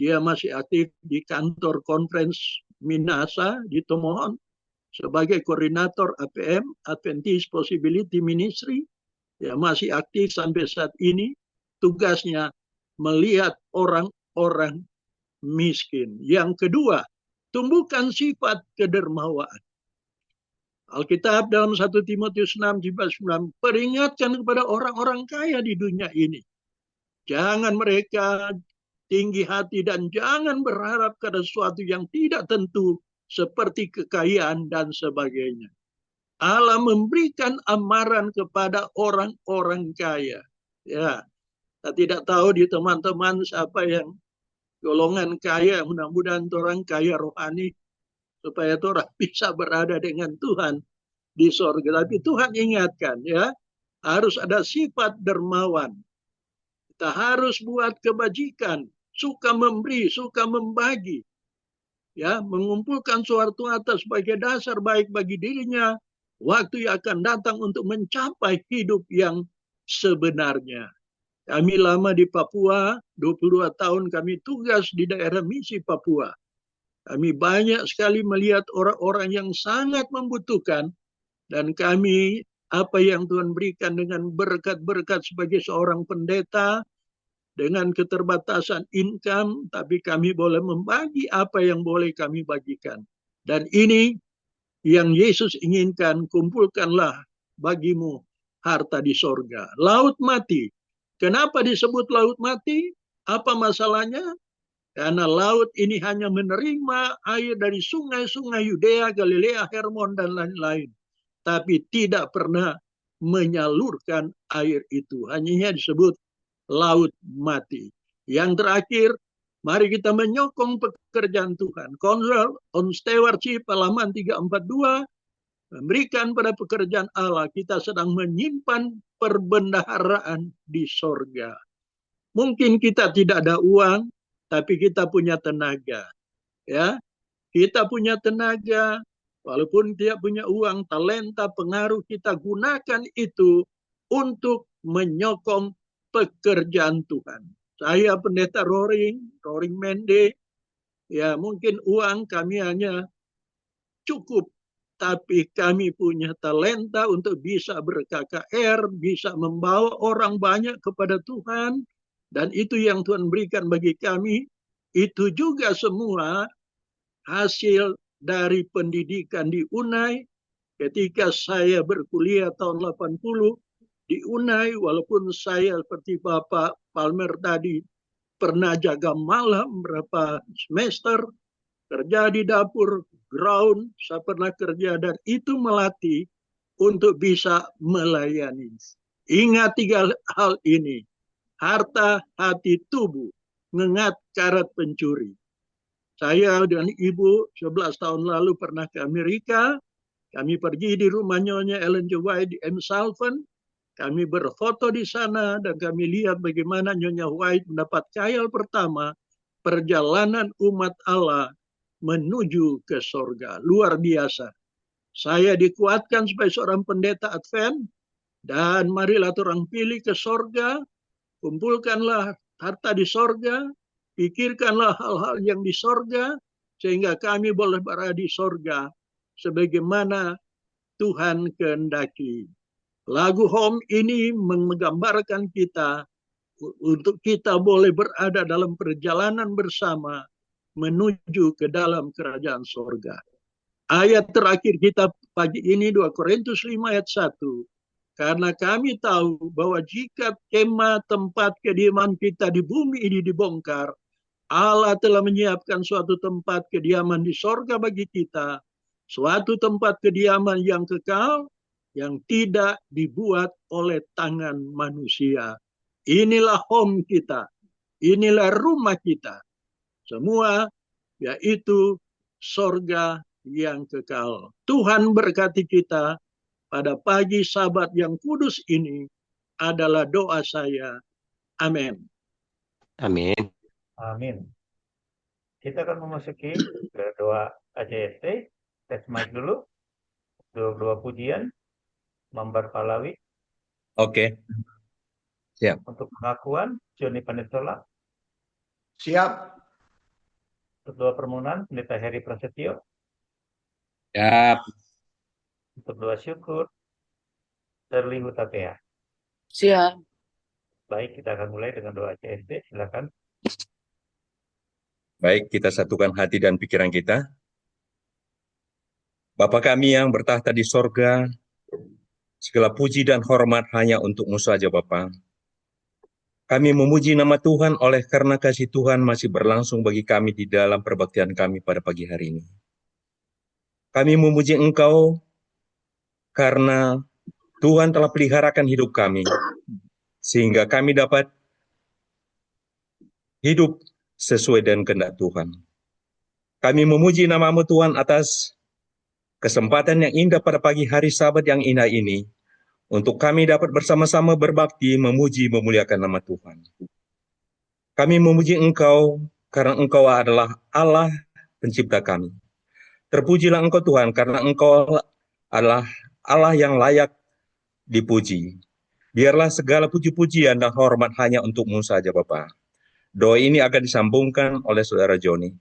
dia masih aktif di kantor Conference Minasa di Tomohon sebagai koordinator APM, Adventist Possibility Ministry. Ya, masih aktif sampai saat ini. Tugasnya melihat orang-orang miskin. Yang kedua, tumbuhkan sifat kedermawaan. Alkitab dalam 1 Timotius 6:9 peringatkan kepada orang-orang kaya di dunia ini. Jangan mereka tinggi hati dan jangan berharap pada sesuatu yang tidak tentu seperti kekayaan dan sebagainya. Allah memberikan amaran kepada orang-orang kaya. Ya, kita tidak tahu di teman-teman siapa yang golongan kaya. Mudah-mudahan orang kaya rohani supaya orang bisa berada dengan Tuhan di sorga. Tapi Tuhan ingatkan, ya, harus ada sifat dermawan. Kita harus buat kebajikan, suka memberi, suka membagi, ya, mengumpulkan suatu atas sebagai dasar baik bagi dirinya. Waktu yang akan datang untuk mencapai hidup yang sebenarnya. Kami lama di Papua, 22 tahun kami tugas di daerah misi Papua. Kami banyak sekali melihat orang-orang yang sangat membutuhkan, dan kami apa yang Tuhan berikan dengan berkat-berkat sebagai seorang pendeta, dengan keterbatasan income, tapi kami boleh membagi apa yang boleh kami bagikan. Dan ini yang Yesus inginkan, kumpulkanlah bagimu harta di sorga. Laut mati. Kenapa disebut laut mati? Apa masalahnya? Karena laut ini hanya menerima air dari sungai-sungai Yudea, Galilea, Hermon, dan lain-lain. Tapi tidak pernah menyalurkan air itu. Hanya disebut laut mati. Yang terakhir, mari kita menyokong pekerjaan Tuhan. Control on stewardship, halaman 342, memberikan pada pekerjaan Allah. Kita sedang menyimpan perbendaharaan di sorga. Mungkin kita tidak ada uang, tapi kita punya tenaga. Ya, kita punya tenaga, walaupun tidak punya uang, talenta, pengaruh, kita gunakan itu untuk menyokong pekerjaan Tuhan. Saya pendeta Roring Mende, ya mungkin uang kami hanya cukup, tapi kami punya talenta untuk bisa ber-KKR, bisa membawa orang banyak kepada Tuhan, dan itu yang Tuhan berikan bagi kami. Itu juga semua hasil dari pendidikan di UNAI. Ketika saya berkuliah tahun 80 di UNAI, walaupun saya seperti Bapak Palmer tadi pernah jaga malam berapa semester, kerja di dapur, ground, saya pernah kerja, dan itu melatih untuk bisa melayani. Ingat 3 hal ini: harta, hati, tubuh, mengingat karat pencuri. Saya dan ibu 11 tahun lalu pernah ke Amerika. Kami pergi di rumah Nyonya Ellen G. White di M. Sullivan. Kami berfoto di sana dan kami lihat bagaimana Nyonya White mendapat khayal pertama perjalanan umat Allah menuju ke sorga. Luar biasa. Saya dikuatkan sebagai seorang pendeta Advent, dan marilah orang pilih ke sorga, kumpulkanlah harta di sorga, pikirkanlah hal-hal yang di sorga, sehingga kami boleh berada di sorga sebagaimana Tuhan kehendaki. Lagu Home ini menggambarkan kita untuk kita boleh berada dalam perjalanan bersama menuju ke dalam kerajaan sorga. Ayat terakhir kita pagi ini 2 Korintus 5 ayat 1. Karena kami tahu bahwa jika kemah tempat kediaman kita di bumi ini dibongkar, Allah telah menyiapkan suatu tempat kediaman di sorga bagi kita, suatu tempat kediaman yang kekal, yang tidak dibuat oleh tangan manusia. Inilah home kita, inilah rumah kita, semua yaitu sorga yang kekal. Tuhan berkati kita pada pagi Sabat yang kudus ini adalah doa saya. Amin. Amin. Amin. Kita akan memasuki ke doa AJST. Tes mic dulu. Dua pujian. Mambar Palawi. Oke, siap. Untuk pengakuan, Joni Panitola. Siap. Untuk doa permohonan, Pendeta Heri Prasetyo. Siap. Untuk doa syukur, Shirley Hutapea. Siap. Baik, kita akan mulai dengan doa AJST. Silakan. Baik, kita satukan hati dan pikiran kita. Bapa kami yang bertahta di sorga, segala puji dan hormat hanya untuk-Mu saja Bapa. Kami memuji nama Tuhan oleh karena kasih Tuhan masih berlangsung bagi kami di dalam perbaktian kami pada pagi hari ini. Kami memuji Engkau karena Tuhan telah peliharakan hidup kami, sehingga kami dapat hidup sesuai dengan kehendak Tuhan. Kami memuji nama-Mu Tuhan atas kesempatan yang indah pada pagi hari Sabat yang indah ini, untuk kami dapat bersama-sama berbakti, memuji, memuliakan nama Tuhan. Kami memuji Engkau karena Engkau adalah Allah pencipta kami. Terpujilah Engkau Tuhan karena Engkau adalah Allah yang layak dipuji. Biarlah segala puji-pujian dan hormat hanya untuk-Mu saja Bapa. Doa ini akan disambungkan oleh Saudara Joni.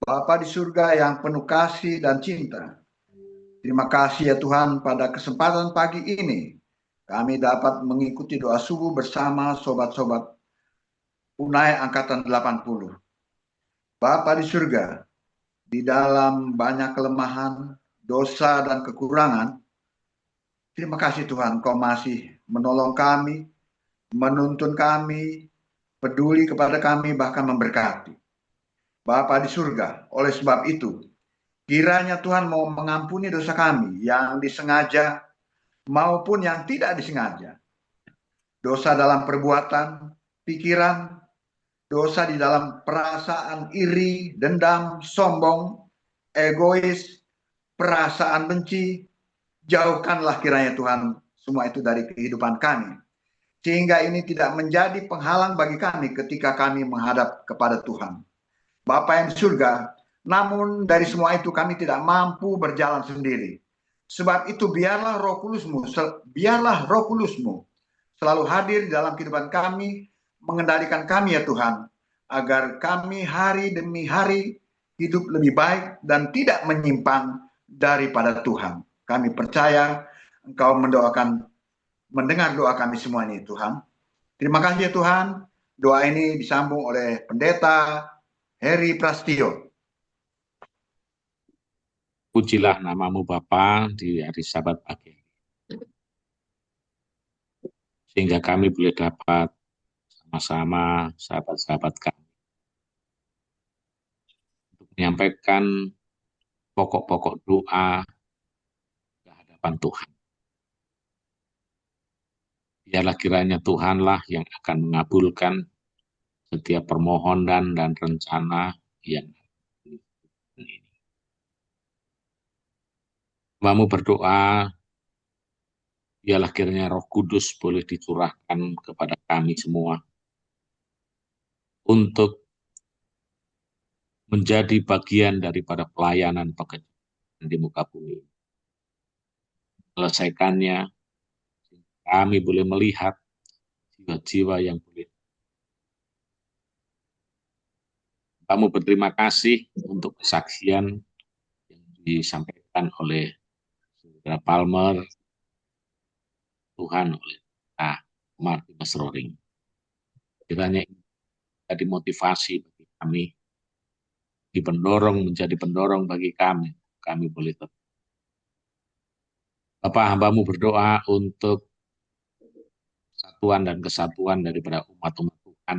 Bapa di surga yang penuh kasih dan cinta, terima kasih ya Tuhan pada kesempatan pagi ini kami dapat mengikuti doa subuh bersama sobat-sobat UNAI Angkatan 80. Bapa di surga, di dalam banyak kelemahan, dosa dan kekurangan, terima kasih Tuhan Kau masih menolong kami, menuntun kami, peduli kepada kami, bahkan memberkati. Bapa di surga, oleh sebab itu, kiranya Tuhan mau mengampuni dosa kami yang disengaja maupun yang tidak disengaja. Dosa dalam perbuatan, pikiran, dosa di dalam perasaan iri, dendam, sombong, egois, perasaan benci. Jauhkanlah kiranya Tuhan semua itu dari kehidupan kami. Sehingga ini tidak menjadi penghalang bagi kami ketika kami menghadap kepada Tuhan. Bapa yang di surga, namun dari semua itu kami tidak mampu berjalan sendiri. Sebab itu biarlah Roh Kudus-Mu selalu hadir di dalam kehidupan kami, mengendalikan kami ya Tuhan, agar kami hari demi hari hidup lebih baik dan tidak menyimpang daripada Tuhan. Kami percaya Engkau mendengar doa kami semua ini Tuhan. Terima kasih ya Tuhan. Doa ini disambung oleh Pendeta Heri Prasetyo. Pujilah nama-Mu Bapa di hari Sabat pagi, sehingga kami boleh dapat sama-sama sahabat-sahabat kami untuk menyampaikan pokok-pokok doa ke hadapan Tuhan. Biarlah kiranya Tuhanlah yang akan mengabulkan setiap permohonan dan rencana yang ini. Hamba-Mu berdoa, biarlah kiranya Roh Kudus boleh dicurahkan kepada kami semua untuk menjadi bagian daripada pelayanan pekerjaan di muka bumi. Selesaikannya, kami boleh melihat jiwa-jiwa yang boleh. Kami berterima kasih untuk kesaksian yang disampaikan oleh Saudara Palmer, Tuhan oleh Martinus Roring. Kiranya ini jadi motivasi bagi kami menjadi pendorong bagi kami. Kami boleh tetap. Bapak, hambamu berdoa untuk persatuan dan kesatuan daripada umat-umat Tuhan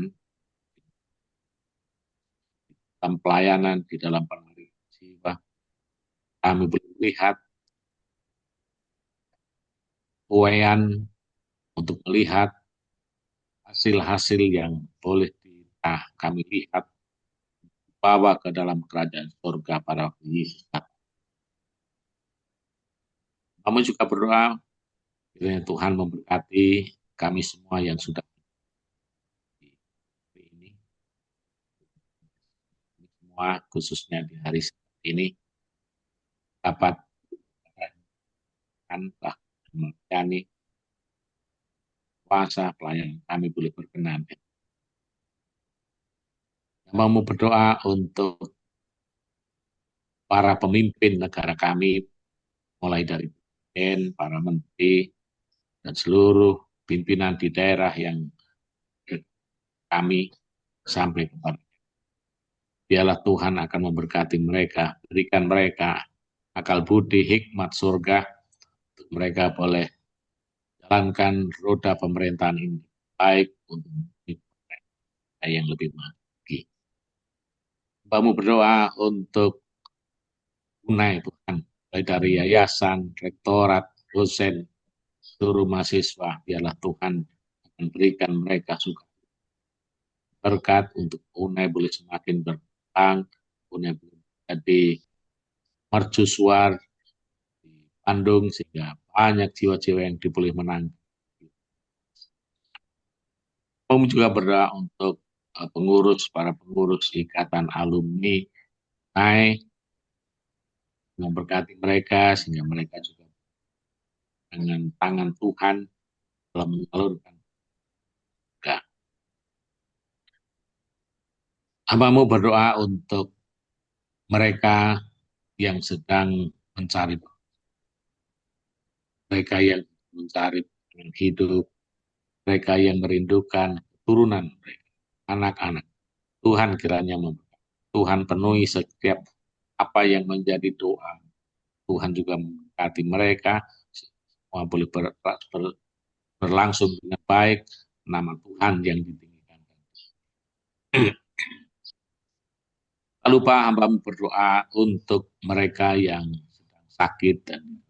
dalam pelayanan, di dalam pengarian jiwa. Kami boleh melihat uaian untuk melihat hasil-hasil yang boleh kami lihat bawa ke dalam kerajaan surga pada waktu Yesus. Kami juga berdoa kiranya Tuhan memberkati kami semua yang sudah ini semua, khususnya di hari ini dapat melayani puasa pelayanan kami boleh berkenan. Mau berdoa untuk para pemimpin negara kami, mulai dari presiden, para menteri, dan seluruh pimpinan di daerah yang kami sampai kepada. Biarlah Tuhan akan memberkati mereka, berikan mereka akal budi, hikmat surga, untuk mereka boleh jalankan roda pemerintahan ini baik untuk yang lebih lagi. Kamu berdoa untuk UNAI Tuhan, dari yayasan, rektorat, dosen, seluruh mahasiswa, biarlah Tuhan akan berikan mereka suka berkat untuk UNAI boleh semakin berkembang, UNAI boleh menjadi mercusuar di Bandung sehingga banyak jiwa-jiwa yang boleh menang. Kami juga berdoa untuk para pengurus ikatan alumni UNAI, memberkati mereka sehingga mereka juga dengan tangan Tuhan dalam menyalurkan. Hambamu berdoa untuk mereka yang sedang mencari, mereka yang mencari hidup, mereka yang merindukan keturunan mereka, anak-anak. Tuhan kiranya Tuhan penuhi setiap apa yang menjadi doa. Tuhan juga memberkati mereka, semua boleh berlangsung dengan baik, nama Tuhan yang ditinggikan. Tak lupa hambamu berdoa untuk mereka yang sedang sakit dan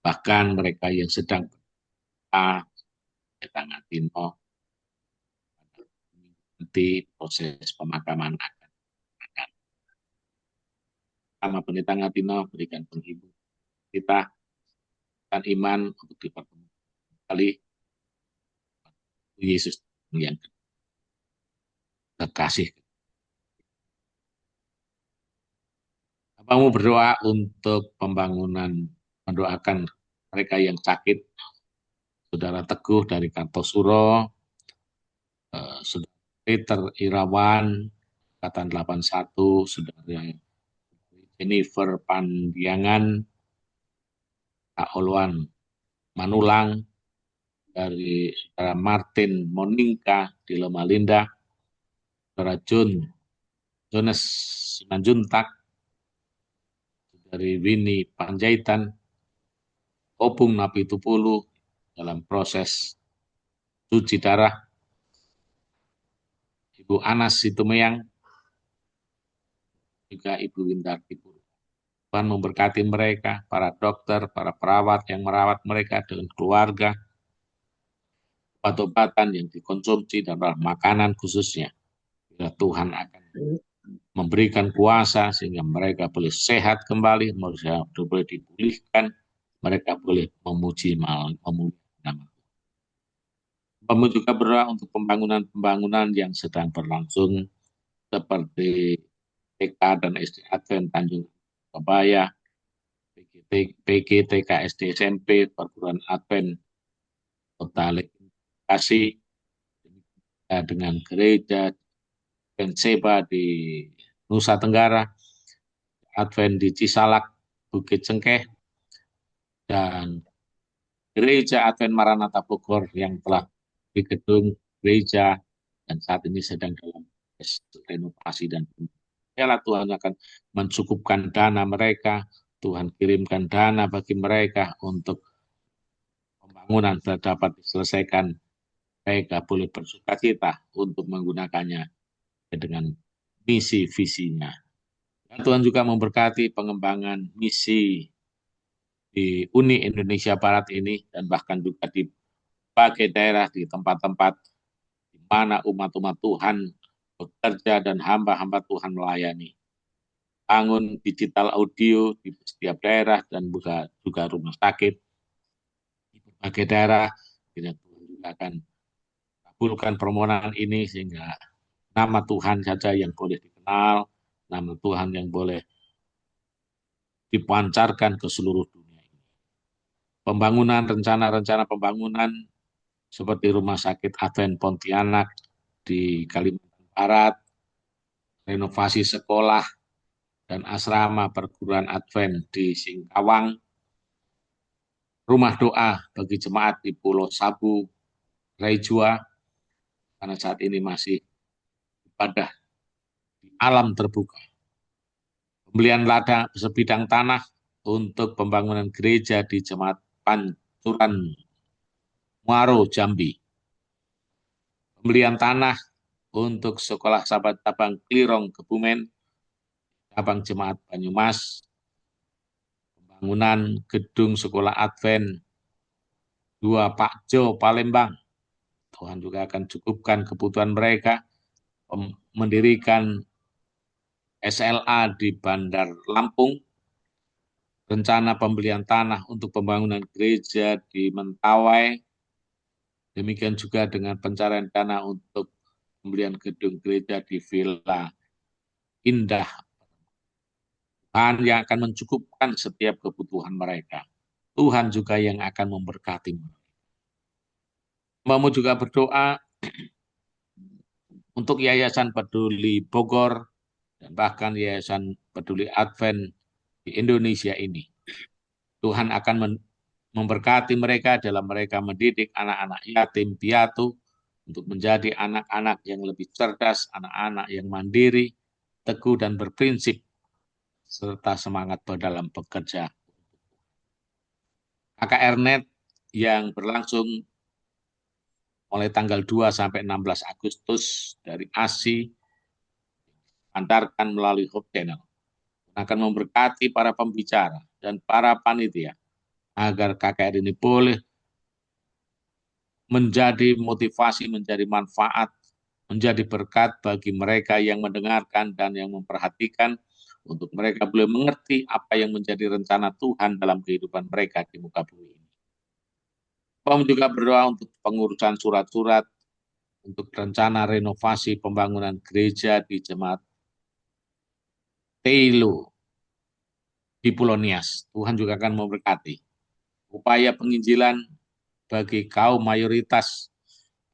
bahkan mereka yang sedang tangan Tino, nanti proses pemakaman akan sama Pendeta Ngatino berikan penghibur kita dan iman untuk dipertemukan kali Yesus yang terkasih. Hambamu berdoa untuk pembangunan, mendoakan mereka yang sakit, Saudara Teguh dari Kartosuro, Saudara Peter Irawan, Angkatan 81, Saudara Jennifer Pandiangan, Kak Olwan Manulang, dari Saudara Martin Moningka di Lemalinda, Saudara Jonas Simanjuntak, dari Winnie Panjaitan, Opung Napitupulu dalam proses cuci darah, Ibu Anas Situmeyang, juga Ibu Windarti Puru. Tuhan memberkati mereka, para dokter, para perawat yang merawat mereka dengan keluarga, obat-obatan yang dikonsumsi dan makanan khususnya. Bila Tuhan akan memberikan kuasa sehingga mereka boleh sehat kembali, mereka boleh dipulihkan, mereka boleh memuji nama Tuhan. Kami juga berdoa untuk pembangunan-pembangunan yang sedang berlangsung seperti TK dan SD Advent Tanjung Kebaya, PG TK SD SMP Perguruan Advent Kota Bekasi, dengan gereja Penseba di Nusa Tenggara, Advent di Cisalak, Bukit Cengkeh, dan gereja Advent Maranatha Bogor yang telah di gedung gereja dan saat ini sedang dalam renovasi dan biarlah Tuhan akan mencukupkan dana mereka, Tuhan kirimkan dana bagi mereka untuk pembangunan dapat diselesaikan, mereka boleh bersukacita untuk menggunakannya dengan misi visinya. Dan Tuhan juga memberkati pengembangan misi di Uni Indonesia Barat ini dan bahkan juga di berbagai daerah, di tempat-tempat di mana umat-umat Tuhan bekerja dan hamba-hamba Tuhan melayani. Bangun digital audio di setiap daerah dan juga rumah sakit di berbagai daerah. Tuhan juga akan kabulkan permohonan ini sehingga nama Tuhan saja yang boleh dikenal, nama Tuhan yang boleh dipancarkan ke seluruh dunia ini. Pembangunan, rencana-rencana pembangunan seperti Rumah Sakit Advent Pontianak di Kalimantan Barat, renovasi sekolah dan asrama perguruan Advent di Singkawang, rumah doa bagi jemaat di Pulau Sabu, Raijua, karena saat ini masih ibadah di alam terbuka. Pembelian ladang sebidang tanah untuk pembangunan gereja di Jemaat Pancuran Muaro, Jambi. Pembelian tanah untuk sekolah sahabat cabang Klirong, Kebumen, cabang Jemaat Banyumas, pembangunan gedung sekolah Advent 2 Pakjo, Palembang. Tuhan juga akan cukupkan kebutuhan mereka, mendirikan SLA di Bandar Lampung, rencana pembelian tanah untuk pembangunan gereja di Mentawai, demikian juga dengan pencarian dana untuk pembelian gedung gereja di Villa Indah. Tuhan yang akan mencukupkan setiap kebutuhan mereka. Tuhan juga yang akan memberkati mereka. Mau juga berdoa untuk Yayasan Peduli Bogor dan bahkan Yayasan Peduli Advent di Indonesia ini. Tuhan akan memberkati mereka dalam mereka mendidik anak-anak yatim piatu untuk menjadi anak-anak yang lebih cerdas, anak-anak yang mandiri, teguh dan berprinsip, serta semangat dalam bekerja. KKR-Net yang berlangsung mulai tanggal 2 sampai 16 Agustus dari ASI, antarkan melalui Hope Channel, akan memberkati para pembicara dan para panitia agar KKR ini boleh menjadi motivasi, menjadi manfaat, menjadi berkat bagi mereka yang mendengarkan dan yang memperhatikan, untuk mereka boleh mengerti apa yang menjadi rencana Tuhan dalam kehidupan mereka di muka bumi ini. Kami juga berdoa untuk pengurusan surat-surat, untuk rencana renovasi pembangunan gereja di Jemaat Teilo di Pulau Nias. Tuhan juga akan memberkati upaya penginjilan bagi kaum mayoritas.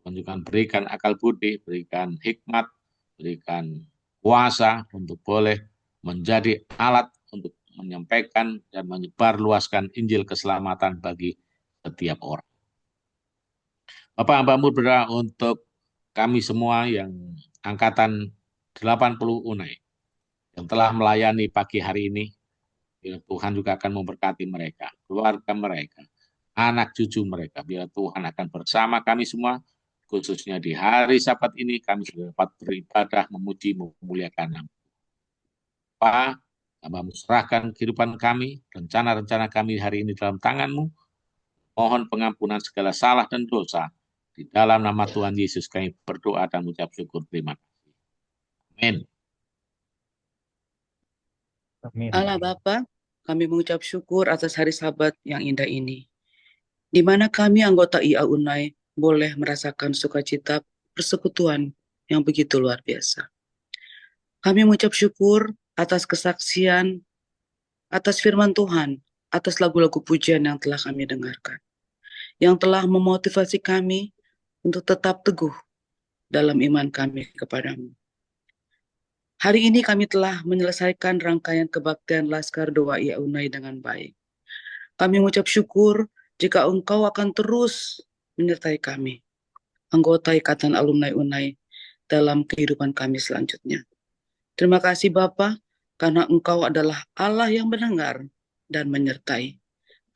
Tuhan juga berikan akal budi, berikan hikmat, berikan kuasa untuk boleh menjadi alat untuk menyampaikan dan menyebarluaskan Injil keselamatan bagi setiap orang. Bapak hamba-Mu berdoa untuk kami semua yang angkatan 80 UNAI yang telah melayani pagi hari ini. Tuhan juga akan memberkati mereka, keluarga mereka, anak cucu mereka. Biar Tuhan akan bersama kami semua, khususnya di hari Sabat ini kami sudah dapat beribadah, memuji, memuliakan nama. Pak, hamba-Mu serahkan kehidupan kami, rencana-rencana kami hari ini dalam tangan-Mu. Mohon pengampunan segala salah dan dosa. Di dalam nama Tuhan Yesus kami berdoa dan mengucap syukur. Terima kasih. Amin. Amin. Allah Bapa, kami mengucap syukur atas hari Sabat yang indah ini, di mana kami anggota IA UNAI boleh merasakan sukacita persekutuan yang begitu luar biasa. Kami mengucap syukur atas kesaksian, atas firman Tuhan, atas lagu-lagu pujian yang telah kami dengarkan, yang telah memotivasi kami untuk tetap teguh dalam iman kami kepadamu. Hari ini kami telah menyelesaikan rangkaian kebaktian Laskar Doa IA UNAI dengan baik. Kami mengucap syukur jika Engkau akan terus menyertai kami, anggota Ikatan Alumni UNAI, dalam kehidupan kami selanjutnya. Terima kasih Bapa, karena Engkau adalah Allah yang mendengar dan menyertai.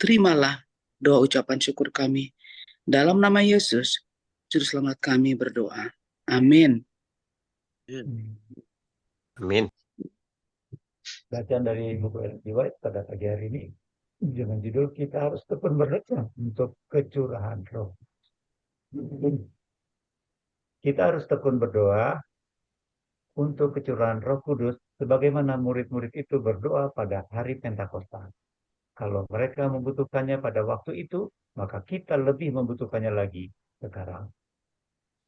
Terimalah doa ucapan syukur kami. Dalam nama Yesus, Juru Selamat kami berdoa. Amin. Amin. Bacaan dari buku Ellen G. White pada pagi hari ini dengan judul kita harus tekun berdoa untuk kecurahan roh. Kita harus tekun berdoa untuk kecurahan Roh Kudus sebagaimana murid-murid itu berdoa pada hari Pentakosta. Kalau mereka membutuhkannya pada waktu itu, maka kita lebih membutuhkannya lagi sekarang.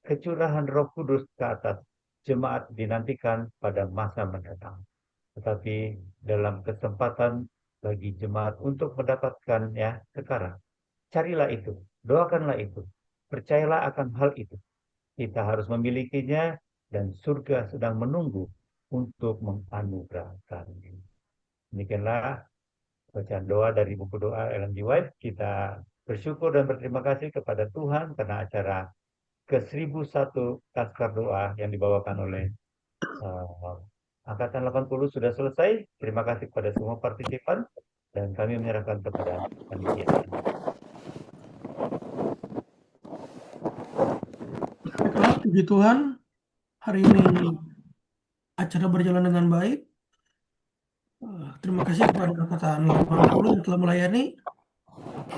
Kecurahan Roh Kudus ke atas jemaat dinantikan pada masa mendatang. Tetapi dalam kesempatan bagi jemaat untuk mendapatkannya sekarang, carilah itu, doakanlah itu, percayalah akan hal itu. Kita harus memilikinya dan surga sedang menunggu untuk menganugerahkannya. Demikianlah bacaan doa dari buku doa Ellen G. White. Kita bersyukur dan berterima kasih kepada Tuhan karena acara ke-1001 Taskar Doa yang dibawakan oleh Angkatan 80 sudah selesai. Terima kasih kepada semua partisipan dan kami menyerahkan kepada panitia. Baiklah, puji Tuhan, hari ini acara berjalan dengan baik. Terima kasih kepada Angkatan 80 yang telah melayani.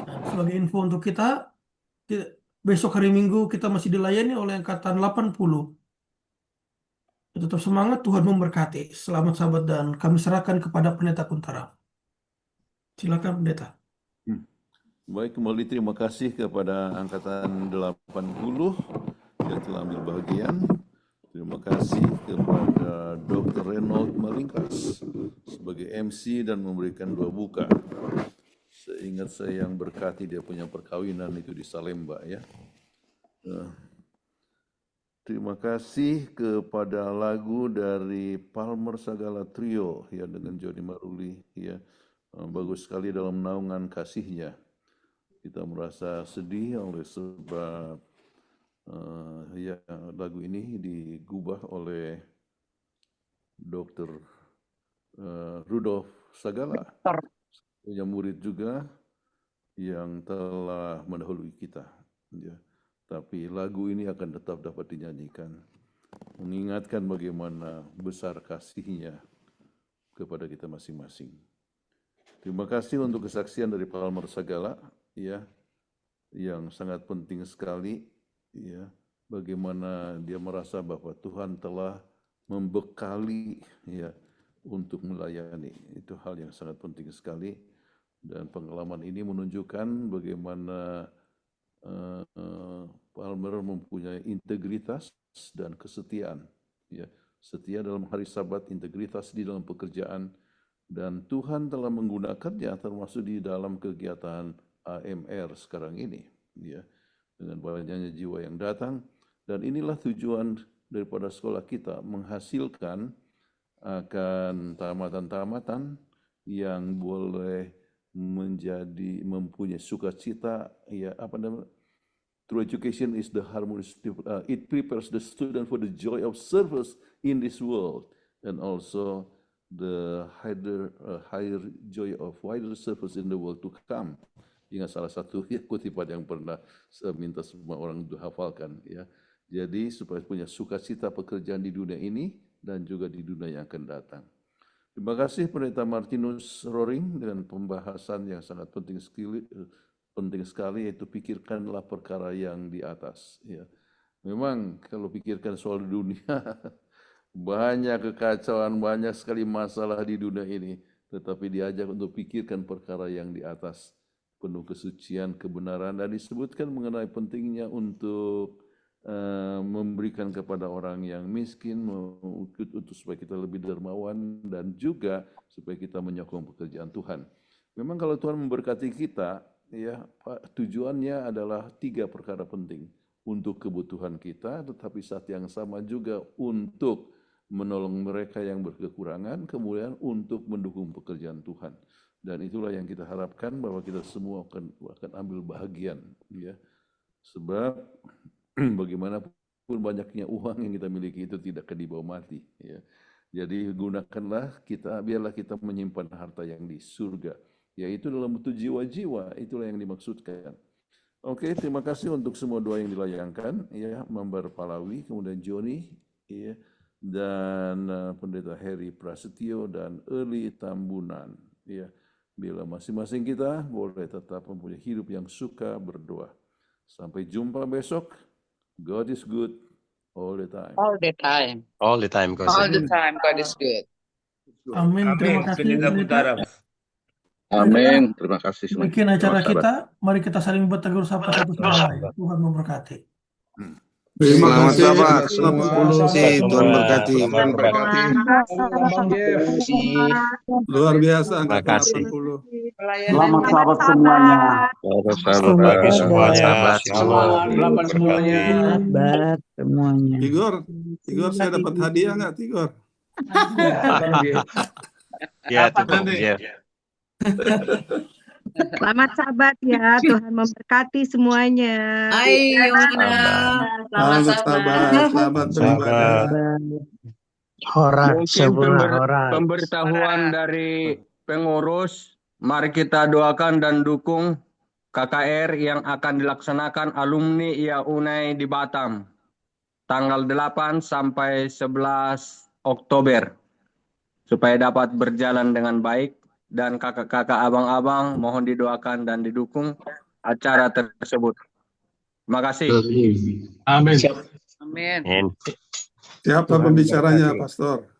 Dan sebagai info untuk kita, besok hari Minggu kita masih dilayani oleh Angkatan 80. Tetap semangat, Tuhan memberkati. Selamat sahabat dan kami serahkan kepada Pendeta Kuntara. Silakan Pendeta. Baik, kembali terima kasih kepada Angkatan 80 yang telah ambil bagian. Terima kasih kepada Dr. Reynold Malingkas sebagai MC dan memberikan doa buka. Seingat saya yang berkati dia punya perkawinan itu di Salemba ya. Terima kasih kepada lagu dari Palmer Sagala Trio ya dengan Johnny Maruli ya. Bagus sekali dalam naungan kasihnya. Kita merasa sedih oleh sebab ya lagu ini digubah oleh Dr. Rudolf Sagala, punya murid juga yang telah mendahului kita. Ya. Tapi lagu ini akan tetap dapat dinyanyikan, mengingatkan bagaimana besar kasihnya kepada kita masing-masing. Terima kasih untuk kesaksian dari Palmer Sagala, ya, yang sangat penting sekali, ya, bagaimana dia merasa bahwa Tuhan telah membekali, ya, untuk melayani. Itu hal yang sangat penting sekali, dan pengalaman ini menunjukkan bagaimana Palmer mempunyai integritas dan kesetiaan, ya, setia dalam hari Sabat, integritas di dalam pekerjaan, dan Tuhan telah menggunakannya termasuk di dalam kegiatan AMR sekarang ini, ya, dengan banyaknya jiwa yang datang, dan inilah tujuan daripada sekolah kita, menghasilkan akan tamatan-tamatan yang boleh mempunyai sukacita, ya, apa namanya? True education is the harmonious, it prepares the student for the joy of service in this world, and also the higher joy of wider service in the world to come. Ingat salah satu kutipan yang pernah saya minta semua orang hafalkan, ya. Jadi supaya punya sukacita pekerjaan di dunia ini dan juga di dunia yang akan datang. Terima kasih Pendeta Martinus Roring dengan pembahasan yang sangat penting sekali, yaitu pikirkanlah perkara yang di atas. Ya. Memang kalau pikirkan soal dunia, banyak kekacauan, banyak sekali masalah di dunia ini, tetapi diajak untuk pikirkan perkara yang di atas, penuh kesucian, kebenaran, dan disebutkan mengenai pentingnya untuk memberikan kepada orang yang miskin, untuk supaya kita lebih dermawan, dan juga supaya kita menyokong pekerjaan Tuhan. Memang kalau Tuhan memberkati kita, ya, tujuannya adalah 3 perkara penting. Untuk kebutuhan kita, tetapi saat yang sama juga untuk menolong mereka yang berkekurangan, kemudian untuk mendukung pekerjaan Tuhan. Dan itulah yang kita harapkan bahwa kita semua akan ambil bahagian, ya. Sebab bagaimanapun pun banyaknya uang yang kita miliki itu tidak akan dibawa mati. Ya. Jadi gunakanlah biarlah kita menyimpan harta yang di surga, yaitu dalam bentuk jiwa-jiwa, itulah yang dimaksudkan. Oke, terima kasih untuk semua doa yang dilayangkan, ya, Member Palawi, kemudian Joni, ya, dan Pendeta Heri Prasetyo dan Early Tambunan, ya. Bila masing-masing kita boleh tetap mempunyai hidup yang suka berdoa. Sampai jumpa besok. God is good all the time. All the time. All the time, God. All the time, God is good. Amin. Terima kasih, Pendeta. Amin. Terima kasih semua. Demikian acara kita. Mari kita saling bertegur sapa satu sama lain. Tuhan memberkati. Terima kasih sahabat. Selamat Tuhan berkati. Tuhan berkati. Luar biasa Terima angkatan kasih. 80. Selamat sahabat semuanya. Selamat pagi semua sahabat. Selamat semuanya. Sahabat semuanya. Tigor, saya dapat hadiah nggak, Tigor? Ya, Tuhan. Ya. Selamat sahabat ya, Tuhan memberkati semuanya. Hai, Yohana. Selamat sahabat beribadah. Mungkin pemberitahuan dari pengurus, mari kita doakan dan dukung KKR yang akan dilaksanakan alumni IA UNAI di Batam, tanggal 8 sampai 11 Oktober, supaya dapat berjalan dengan baik. Dan kakak-kakak, abang-abang, mohon didoakan dan didukung acara tersebut. Terima kasih. Amin. Amin. Siapa pembicaranya, Pastor?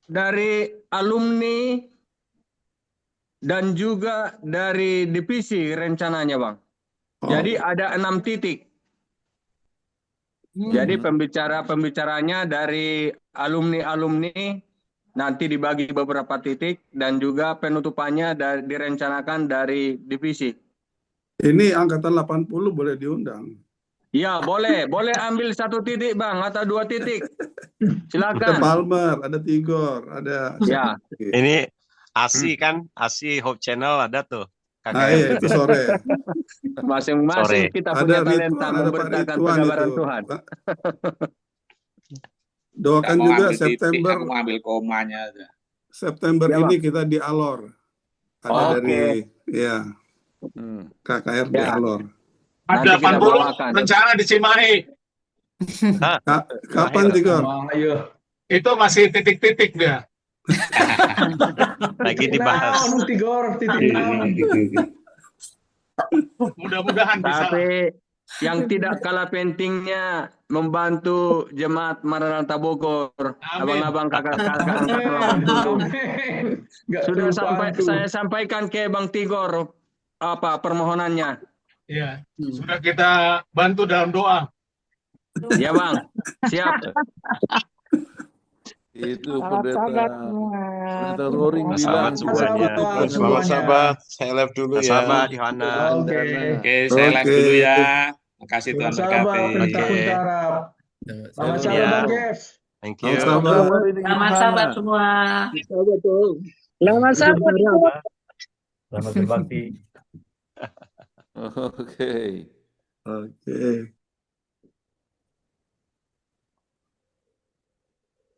Dari alumni dan juga dari divisi rencananya, Bang. Jadi ada 6 titik. Jadi pembicaranya dari alumni-alumni nanti dibagi beberapa titik, dan juga penutupannya direncanakan dari divisi. Ini angkatan 80 boleh diundang. Ya, boleh ambil 1 titik, Bang, atau 2 titik. Ada Silakan. Palmer, ada Tigor, ada. Ya. Ini ASI kan, ASI Hope Channel ada tuh. Iya, itu sore. Masing-masing kita punya Ada talenta Ridwan, ada Pak memberitakan Ridwan pengabaran itu. Tuhan. Doakan juga September. Aku ambil komanya aja. September Ya, ini Bang. kita di Alor. Ada dari KKR di Alor. Nanti kita bawakan. Rencana di Cimahi. Kapan, Tigor? Itu masih titik-titik dia. Lagi dibahas. Mudah-mudahan bisa. Tapi yang tidak kalah pentingnya membantu jemaat Maranatha Bogor, abang-abang kakak-kakak sudah saya sampaikan ke Bang Tigor apa permohonannya. Ya, sudah kita bantu dalam doa. Ya, Bang, siap. Itu Pendeta Roring bilang. Selamat semuanya. Selamat sahabat. Saya live dulu ya. Sahabat Yohana. Oke, saya live dulu ya. Makasih Tuhan berkati. Selamat sahabat, Jeff. Thank you. Selamat sahabat semua. Selamat sahabat. Selamat berbakti. Oke.